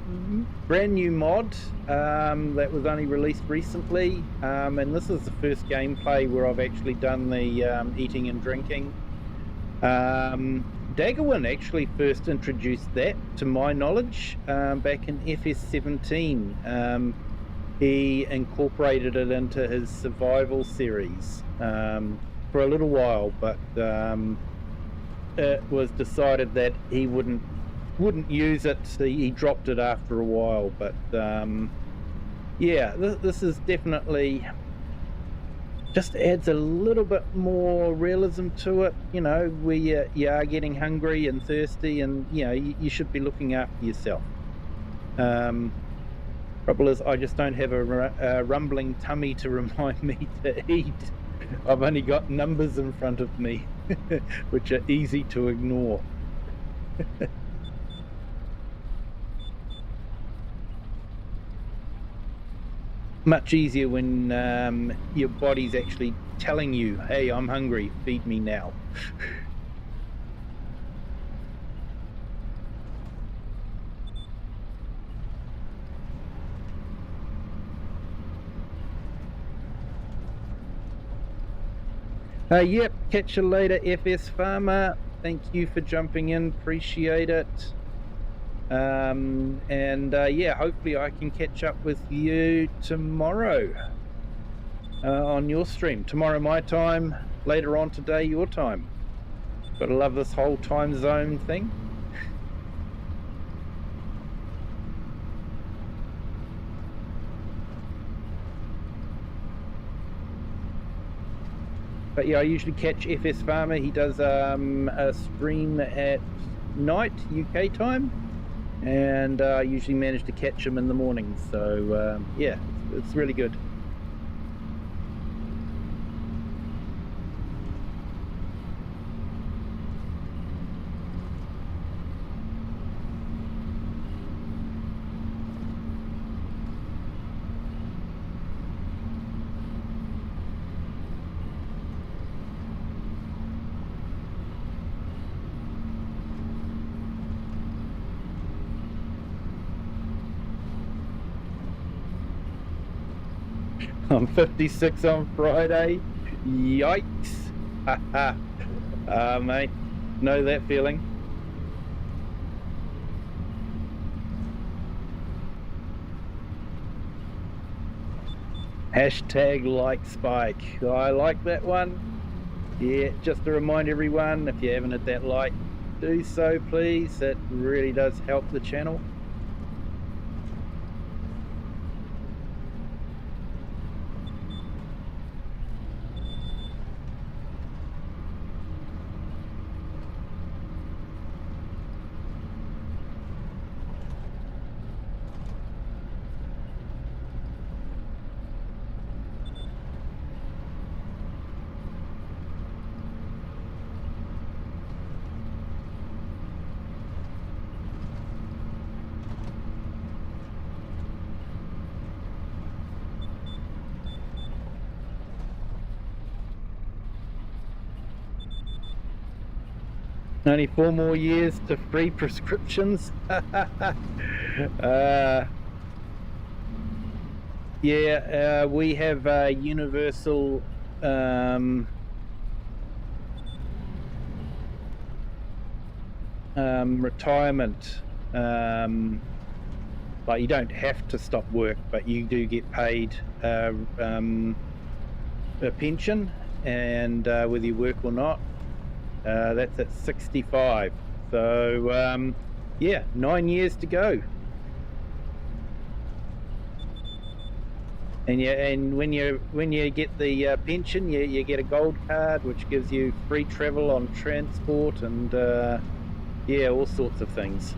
new mod that was only released recently, and this is the first gameplay where I've actually done the eating and drinking. Daggerwin actually first introduced that, to my knowledge, back in FS17. He incorporated it into his survival series for a little while, but it was decided that he wouldn't use it, so he dropped it after a while. But yeah, this is definitely just adds a little bit more realism to it, you know, where you are getting hungry and thirsty, and you know, you should be looking after yourself. Trouble is, I just don't have a rumbling tummy to remind me to eat. I've only got numbers in front of me, which are easy to ignore. Much easier when your body's actually telling you, hey, I'm hungry, feed me now. Yep, catch you later, FS Farmer. Thank you for jumping in, appreciate it. Yeah, hopefully I can catch up with you tomorrow on your stream. Tomorrow my time, later on today your time. But I love this whole time zone thing. But yeah, I usually catch FS Farmer. He does a stream at night, UK time. And I usually manage to catch him in the morning. So yeah, it's really good. I'm 56 on Friday. Yikes. Mate, know that feeling. Hashtag like Spike. I like that one. Yeah, just to remind everyone, if you haven't hit that like, do so please. It really does help the channel. Only 4 more years to free prescriptions. Yeah, we have a universal retirement. Like, you don't have to stop work, but you do get paid a pension, and whether you work or not. That's at 65. So yeah, 9 years to go. And yeah, and when you get the pension, you get a gold card, which gives you free travel on transport and yeah, all sorts of things.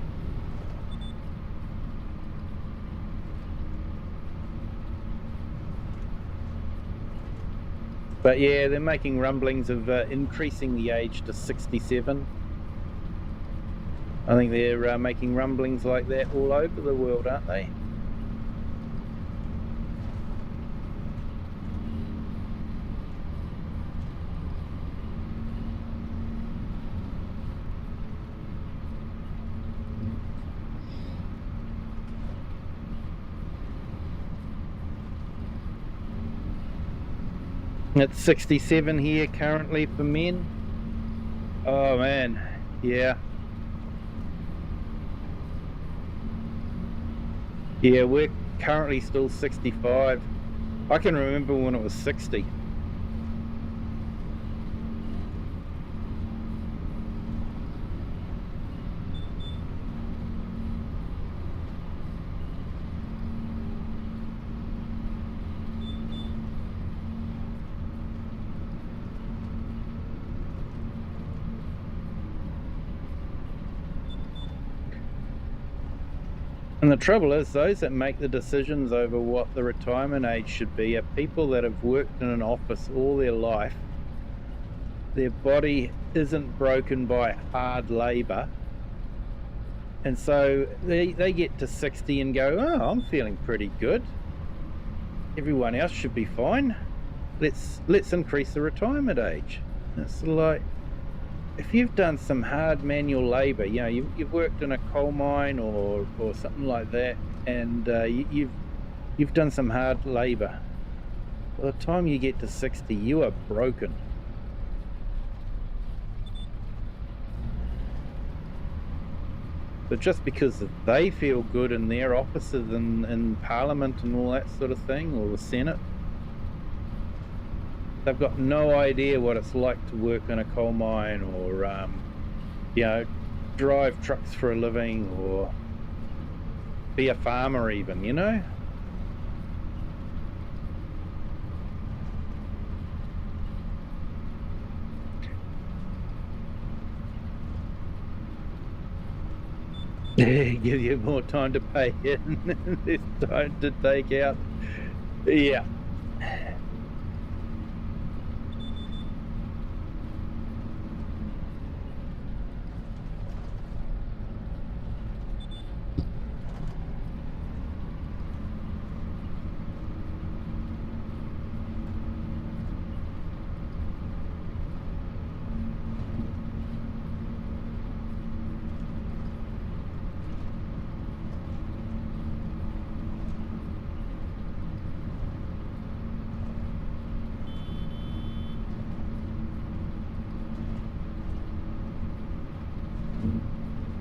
But yeah, they're making rumblings of increasing the age to 67. I think they're making rumblings like that all over the world, aren't they? It's 67 here currently for men. Oh man, yeah. Yeah, we're currently still 65. I can remember when it was 60. And the trouble is, those that make the decisions over what the retirement age should be are people that have worked in an office all their life. Their body isn't broken by hard labour. And so they get to 60 and go, oh, I'm feeling pretty good. Everyone else should be fine. Let's increase the retirement age. And it's like, if you've done some hard manual labour, you know, you've worked in a coal mine or something like that, and you've done some hard labour. By the time you get to 60, you are broken. But just because they feel good in their offices in Parliament and all that sort of thing, or the Senate, they've got no idea what it's like to work in a coal mine, or drive trucks for a living, or be a farmer even, Give you more time to pay in, less time to take out. Yeah.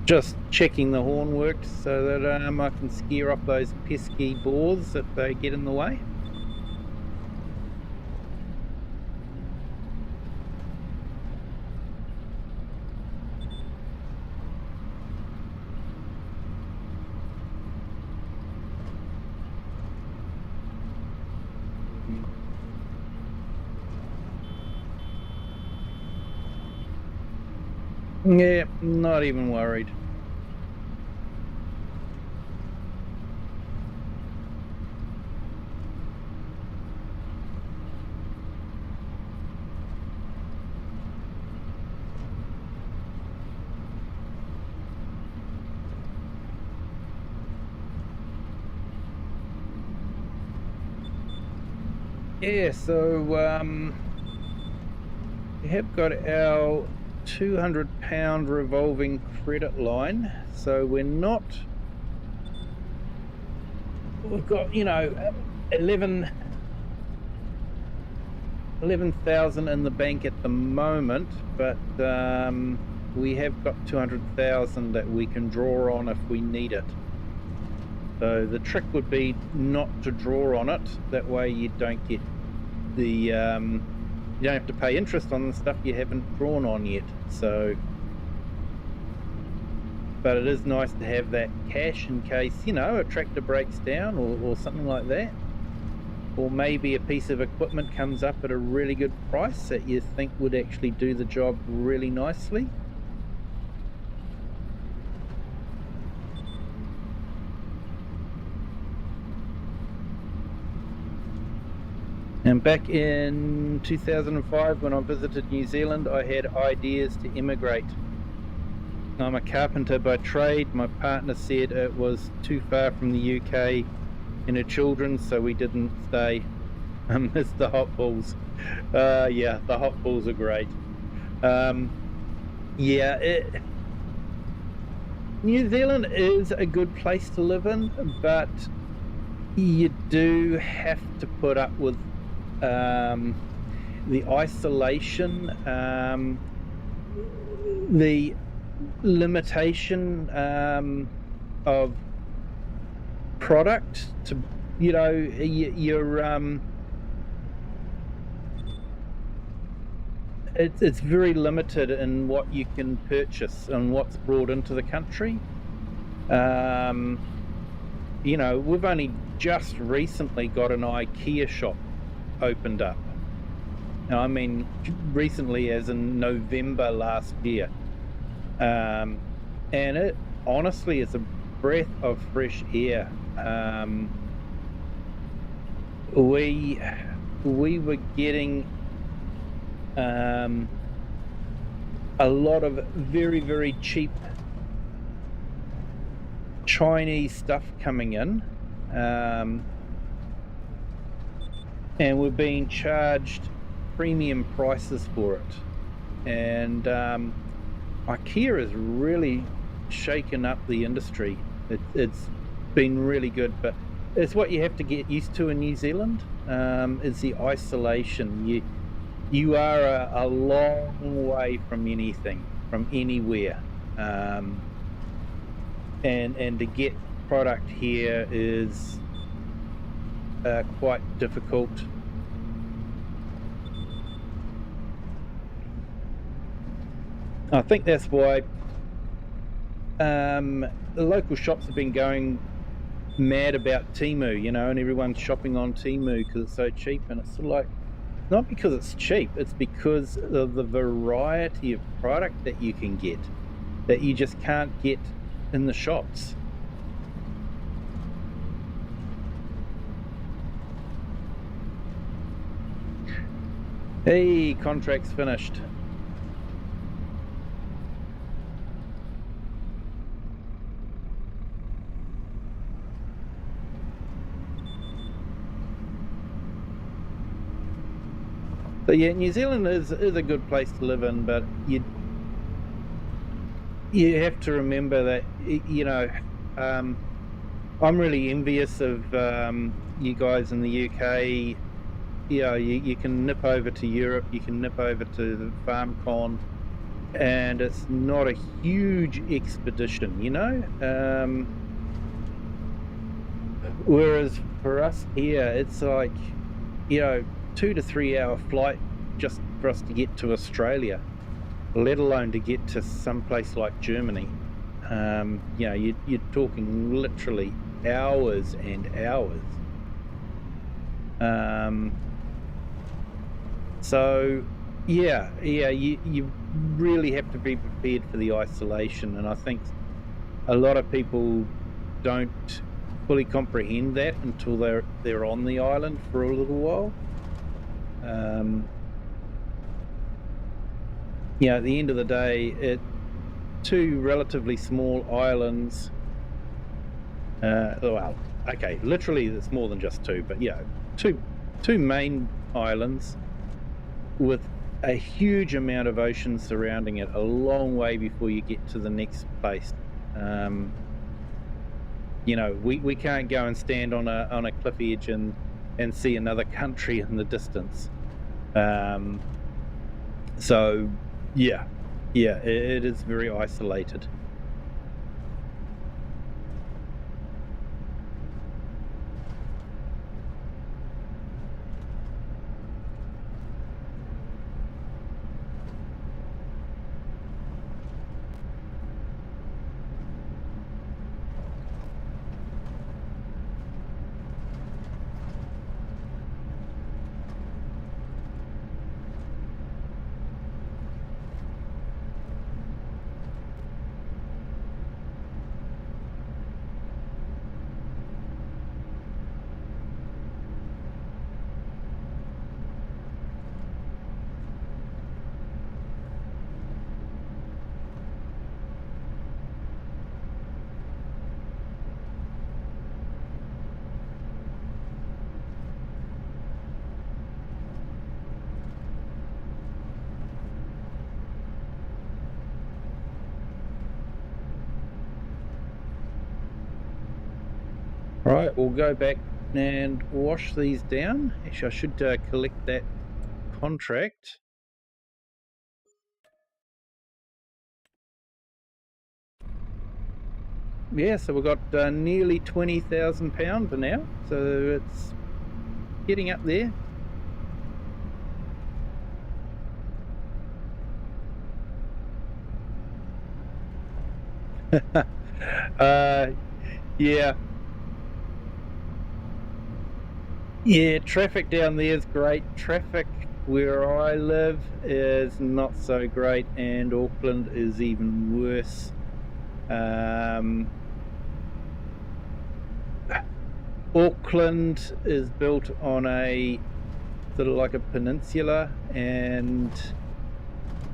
Just checking the horn works so that I can scare off those pesky boars if they get in the way. Yeah, not even worried. Yeah, so we have got our £200 revolving credit line, so we've got 11,000 in the bank at the moment, but we have got 200,000 that we can draw on if we need it. So the trick would be not to draw on it. That way you don't get the you don't have to pay interest on the stuff you haven't drawn on yet. So, but it is nice to have that cash in case a tractor breaks down or something like that, or maybe a piece of equipment comes up at a really good price that you think would actually do the job really nicely. And back in 2005, when I visited New Zealand, I had ideas to emigrate. I'm a carpenter by trade. My partner said it was too far from the UK and her children, so we didn't stay. I miss the hot pools. Yeah, the hot pools are great. New Zealand is a good place to live in, but you do have to put up with the isolation, the limitation of product to it's very limited in what you can purchase and what's brought into the country. We've only just recently got an IKEA shop opened up. Now, I mean recently as in November last year, and it honestly is a breath of fresh air. We were getting a lot of very, very cheap Chinese stuff coming in, and we're being charged premium prices for it. And IKEA has really shaken up the industry. It's been really good, but it's what you have to get used to in New Zealand, is the isolation. You are a long way from anything, from anywhere. and to get product here is quite difficult. I think that's why the local shops have been going mad about Temu, you know, and everyone's shopping on Temu because it's so cheap. And it's sort of like, not because it's cheap, it's because of the variety of product that you can get that you just can't get in the shops. Hey, contract's finished. So yeah, New Zealand is a good place to live in, but you have to remember that, you know, I'm really envious of you guys in the UK. You know, you can nip over to Europe, you can nip over to the FarmCon, and it's not a huge expedition, you know. Whereas for us here, it's like, you know, 2 to 3 hour flight just for us to get to Australia, let alone to get to some place like Germany. You know, you're talking literally hours and hours. So yeah, you really have to be prepared for the isolation, and I think a lot of people don't fully comprehend that until they're on the island for a little while. You know, at the end of the day, two relatively small islands. Well, okay, literally it's more than just two, but yeah, two main islands with a huge amount of ocean surrounding it, a long way before you get to the next place. You know, we can't go and stand on a cliff edge and see another country in the distance. So yeah, it is very isolated. All right, we'll go back and wash these down. Actually, I should collect that contract. Yeah, so we've got nearly £20,000 now, so it's getting up there. Yeah. Yeah, traffic down there is great. Traffic where I live is not so great, and Auckland is even worse. Auckland is built on a sort of like a peninsula, and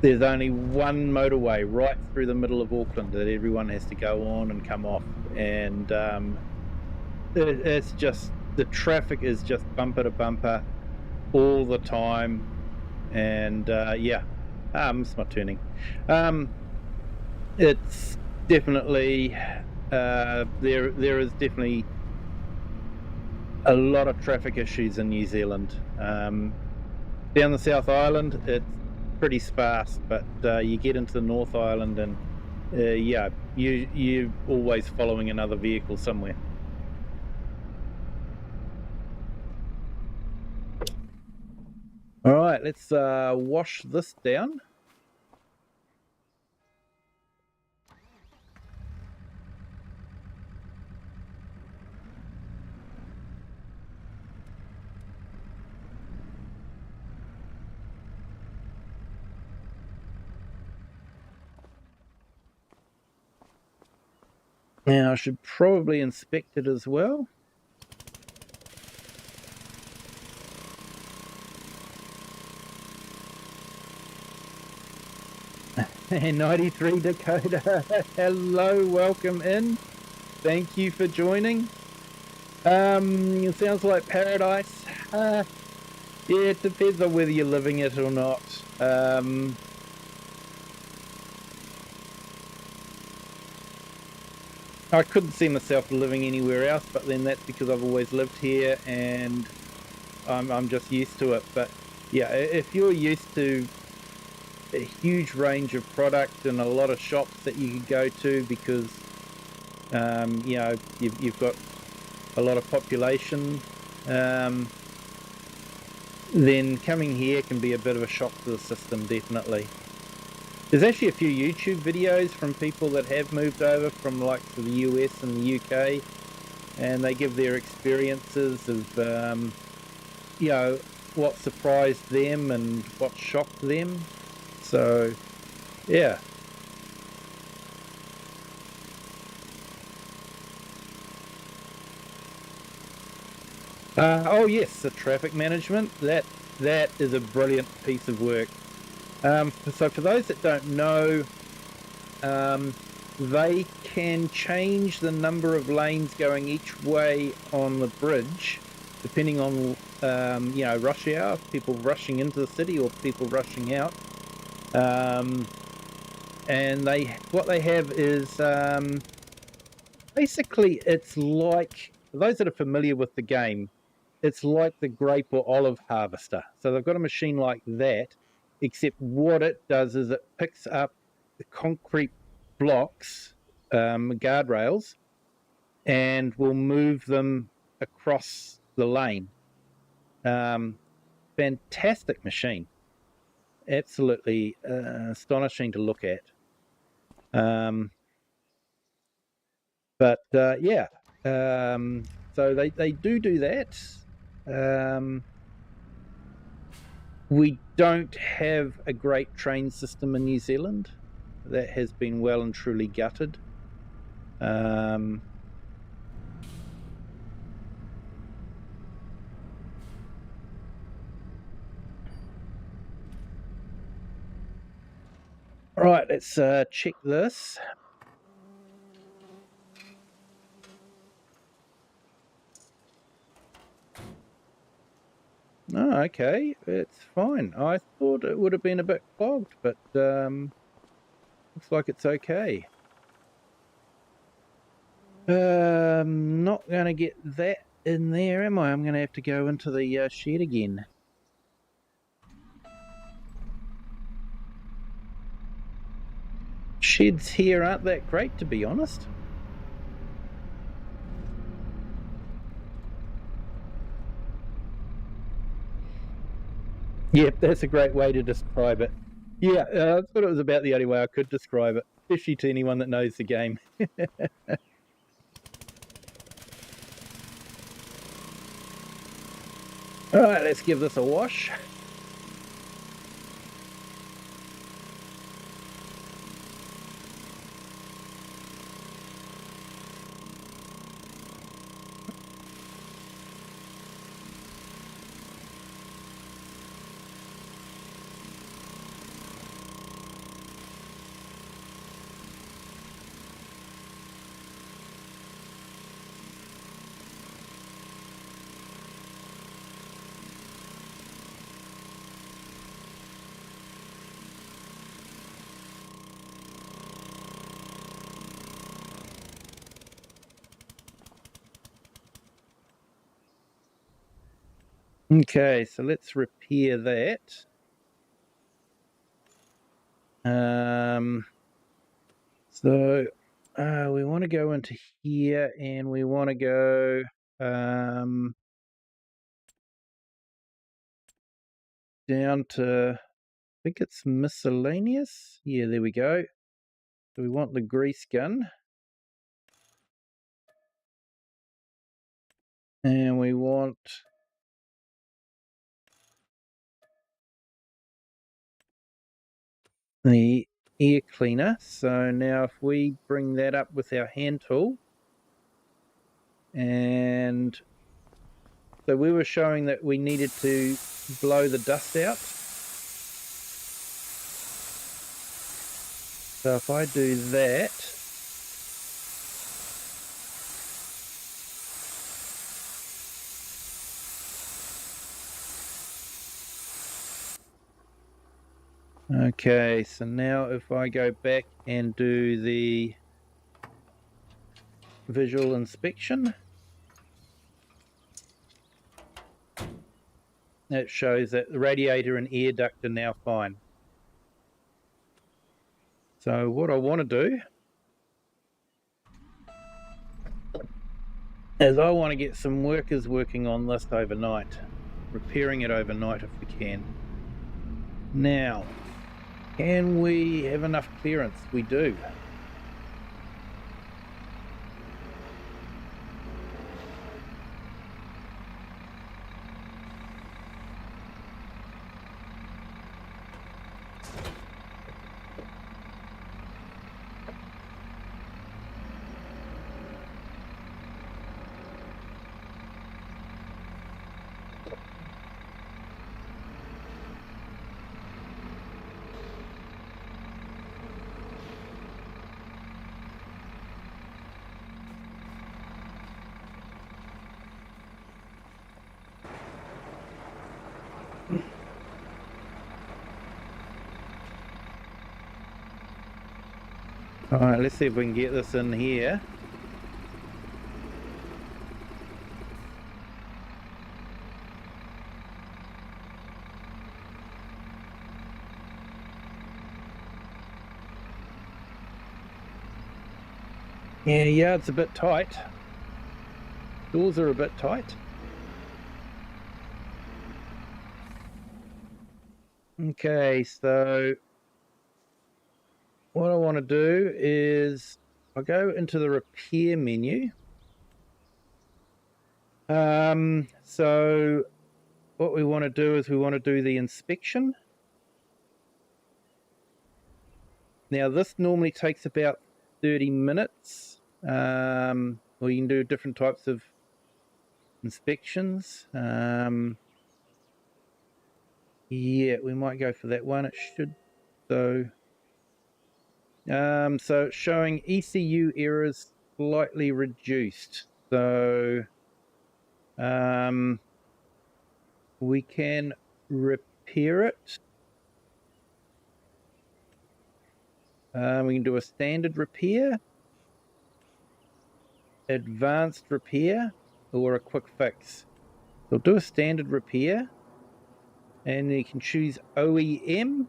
there's only one motorway right through the middle of Auckland that everyone has to go on and come off, and it's just, the traffic is just bumper to bumper all the time, and yeah, it's not turning. It's definitely there is definitely a lot of traffic issues in New Zealand. Down the South Island, it's pretty sparse, but you get into the North Island and yeah, you're always following another vehicle somewhere. All right, let's wash this down. Now I should probably inspect it as well. And 93 Dakota, hello, welcome in. Thank you for joining. It sounds like paradise. Yeah, it depends on whether you're living it or not. I couldn't see myself living anywhere else, but then that's because I've always lived here and I'm just used to it. But yeah, if you're used to a huge range of product and a lot of shops that you can go to because you know you've got a lot of population, then coming here can be a bit of a shock to the system, definitely. There's actually a few YouTube videos from people that have moved over from like the US and the UK, and they give their experiences of you know what surprised them and what shocked them. So yeah. Oh yes, the traffic management. That is a brilliant piece of work. So for those that don't know, they can change the number of lanes going each way on the bridge, depending on you know, rush hour, people rushing into the city or people rushing out. And what they have is basically it's like, for those that are familiar with the game, it's like the grape or olive harvester. So they've got a machine like that, except what it does is it picks up the concrete blocks, guardrails, and will move them across the lane. Fantastic machine. Absolutely astonishing to look at. But yeah, so they do that. We don't have a great train system in New Zealand. That has been well and truly gutted. All right, let's check this. Oh, okay, it's fine. I thought it would have been a bit clogged, but looks like it's okay. Not going to get that in there, am I? I'm going to have to go into the shed again. Sheds here aren't that great, to be honest. Yep, that's a great way to describe it. Yeah, I thought it was about the only way I could describe it, especially to anyone that knows the game. All right, let's give this a wash. Okay, so let's repair that. So we want to go into here, and we want to go down to, I think it's miscellaneous. Yeah, there we go. So we want the grease gun. And we want the air cleaner. So now if we bring that up with our hand tool, and so we were showing that we needed to blow the dust out. So if I do that, okay, so now if I go back and do the visual inspection, it shows that the radiator and air duct are now fine. So what I want to do is I want to get some workers working on this overnight, repairing it overnight if we can. Now, can we have enough clearance? We do. All right, let's see if we can get this in here. Yeah, it's a bit tight. Doors are a bit tight. Okay, so what I want to do is I'll go into the repair menu. So what we want to do is we want to do the inspection. Now this normally takes about 30 minutes. Or you can do different types of inspections. Yeah, we might go for that one. It should, so it's showing ECU errors slightly reduced. So we can repair it. We can do a standard repair, advanced repair, or a quick fix. So do a standard repair, and you can choose OEM,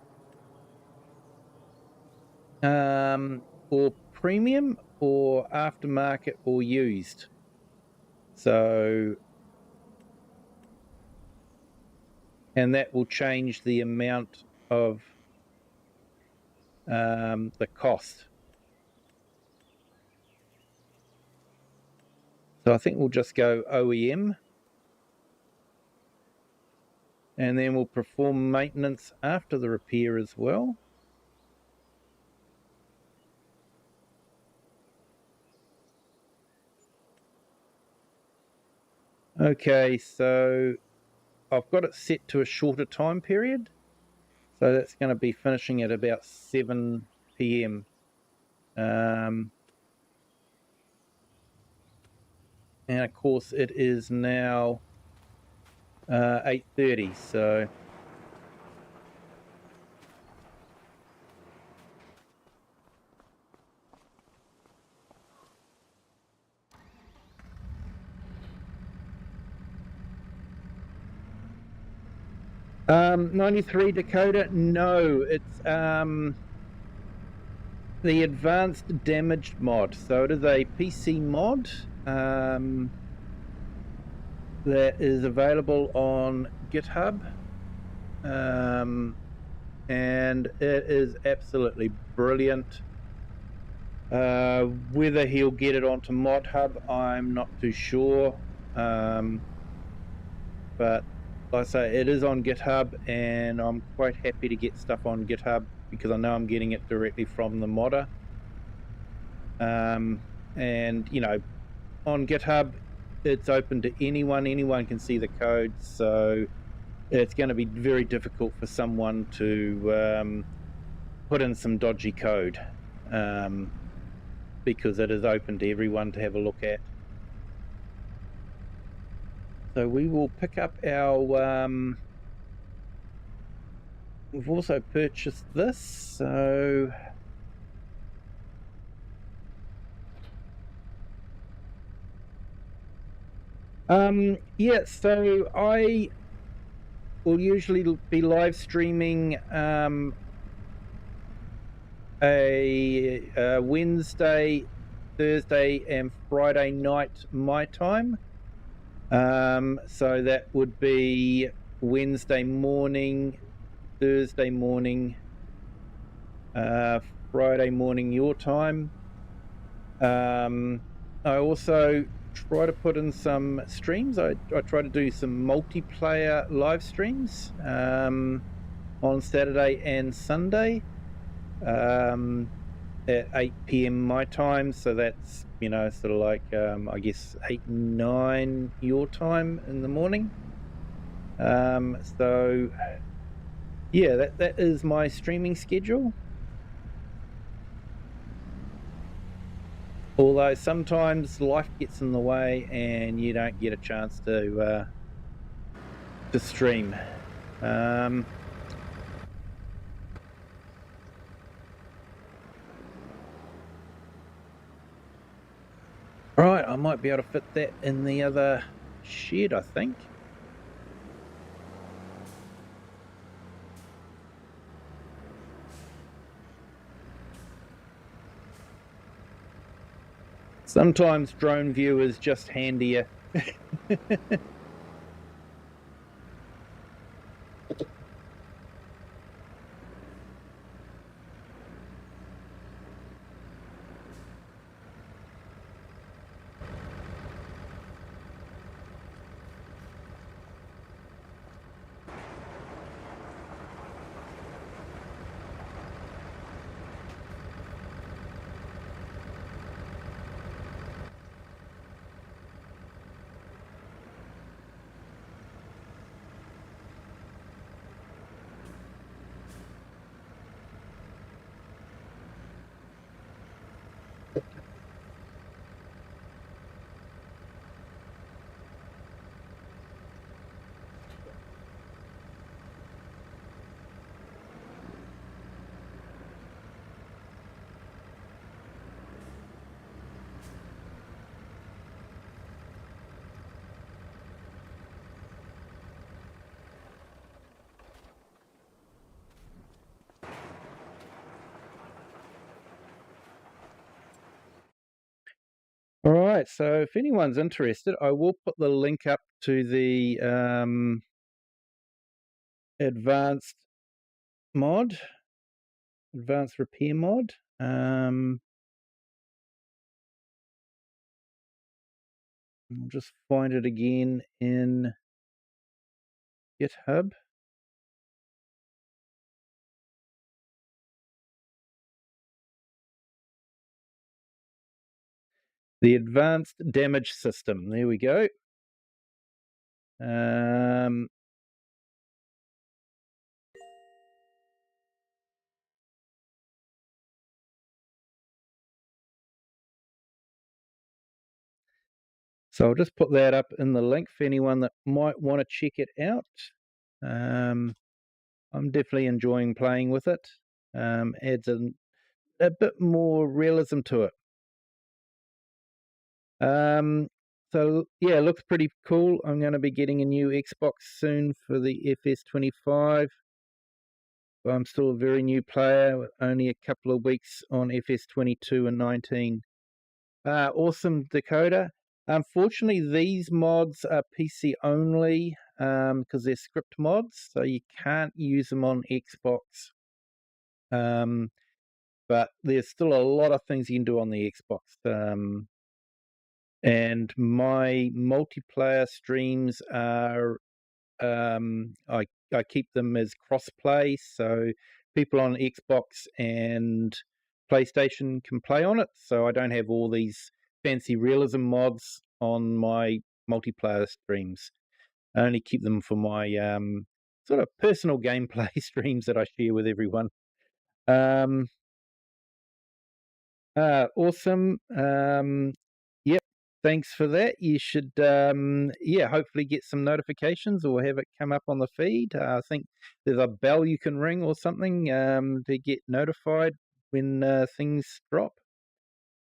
or premium, or aftermarket, or used. So, and that will change the amount of the cost. So I think we'll just go OEM, and then we'll perform maintenance after the repair as well. Okay, so I've got it set to a shorter time period. So that's going to be finishing at about 7 p.m. And of course it is now 8:30, so '93 Dakota. No, it's the advanced damaged mod. So it is a PC mod that is available on GitHub, and it is absolutely brilliant. Whether he'll get it onto ModHub, I'm not too sure, but like I say, it is on GitHub, and I'm quite happy to get stuff on GitHub because I know I'm getting it directly from the modder. And you know, on GitHub, it's open to anyone. Anyone can see the code, so it's going to be very difficult for someone to put in some dodgy code, because it is open to everyone to have a look at. So we will pick up our we've also purchased this, so yeah, so I will usually be live streaming a Wednesday, Thursday, and Friday night my time. So that would be Wednesday morning, Thursday morning, Friday morning your time. I also try to put in some streams. I try to do some multiplayer live streams on Saturday and Sunday at 8 p.m. my time. So that's, you know, sort of like I guess 8, 9 your time in the morning. So yeah, that is my streaming schedule. Although sometimes life gets in the way and you don't get a chance to stream. Right, I might be able to fit that in the other shed, I think. Sometimes drone view is just handier. All right, so if anyone's interested, I will put the link up to the advanced mod, advanced repair mod. I'll just find it again in GitHub. The advanced damage system. There we go. So I'll just put that up in the link for anyone that might want to check it out. I'm definitely enjoying playing with it. Adds a bit more realism to it. So yeah, looks pretty cool. I'm going to be getting a new Xbox soon for the FS25. I'm still a very new player, only a couple of weeks on FS22 and 19. Awesome, Dakota. Unfortunately, these mods are PC only because they're script mods, so you can't use them on Xbox. But there's still a lot of things you can do on the Xbox. And my multiplayer streams are I keep them as crossplay, so people on Xbox and PlayStation can play on it. So I don't have all these fancy realism mods on my multiplayer streams. I only keep them for my sort of personal gameplay streams that I share with everyone. Awesome. Yep. Thanks for that. You should, hopefully get some notifications or have it come up on the feed. I think there's a bell you can ring or something to get notified when things drop.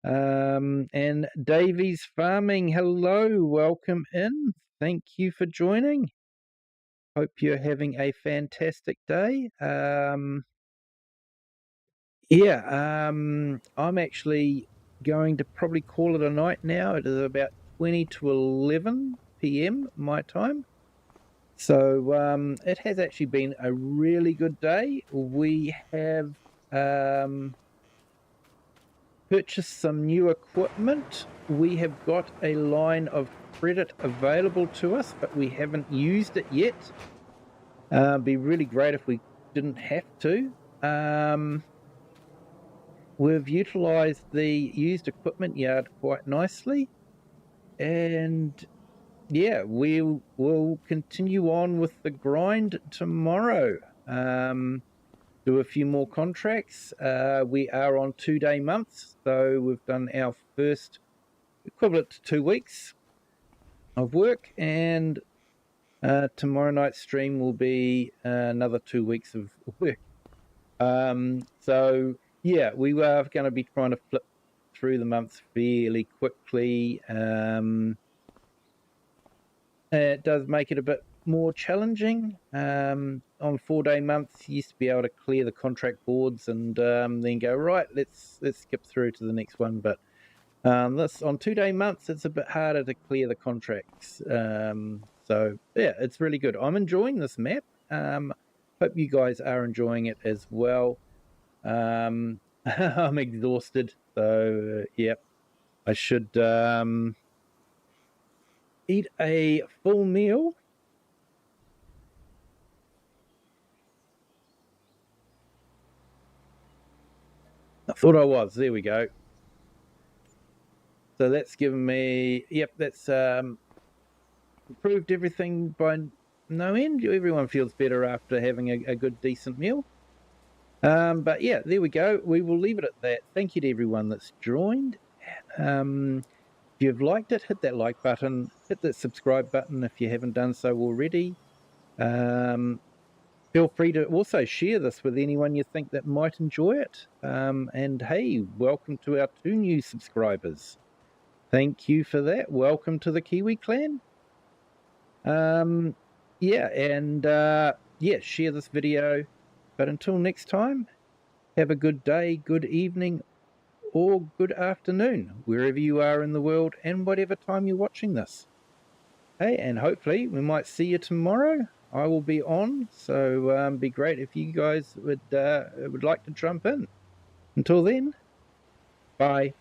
And Davies Farming, hello, welcome in. Thank you for joining. Hope you're having a fantastic day. I'm actually going to probably call it a night now. It is about 20 to 11 p.m. my time. So it has actually been a really good day. We have purchased some new equipment. We have got a line of credit available to us, but we haven't used it yet. It'd be really great if we didn't have to. We've utilised the used equipment yard quite nicely, and yeah, we will continue on with the grind tomorrow. Do a few more contracts. We are on 2-day months, so we've done our first equivalent to 2 weeks of work, and tomorrow night's stream will be another 2 weeks of work. So yeah, we are going to be trying to flip through the months fairly quickly. It does make it a bit more challenging. On 4-day months, you used to be able to clear the contract boards and then go, right, let's skip through to the next one. But this on 2-day months, it's a bit harder to clear the contracts. So yeah, it's really good. I'm enjoying this map. Hope you guys are enjoying it as well. I'm exhausted, so yeah, I should eat a full meal. I thought I was. There we go. So that's given me, yep, that's improved everything by no end. Everyone feels better after having a good, decent meal. But yeah, there we go. We will leave it at that. Thank you to everyone that's joined. If you've liked it, hit that like button, hit that subscribe button if you haven't done so already. Feel free to also share this with anyone you think that might enjoy it. And hey, welcome to our 2 new subscribers. Thank you for that. Welcome to the Kiwi clan. Share this video. But until next time, have a good day, good evening, or good afternoon, wherever you are in the world and whatever time you're watching this. Hey, and hopefully we might see you tomorrow. I will be on, so be great if you guys would like to jump in. Until then, bye.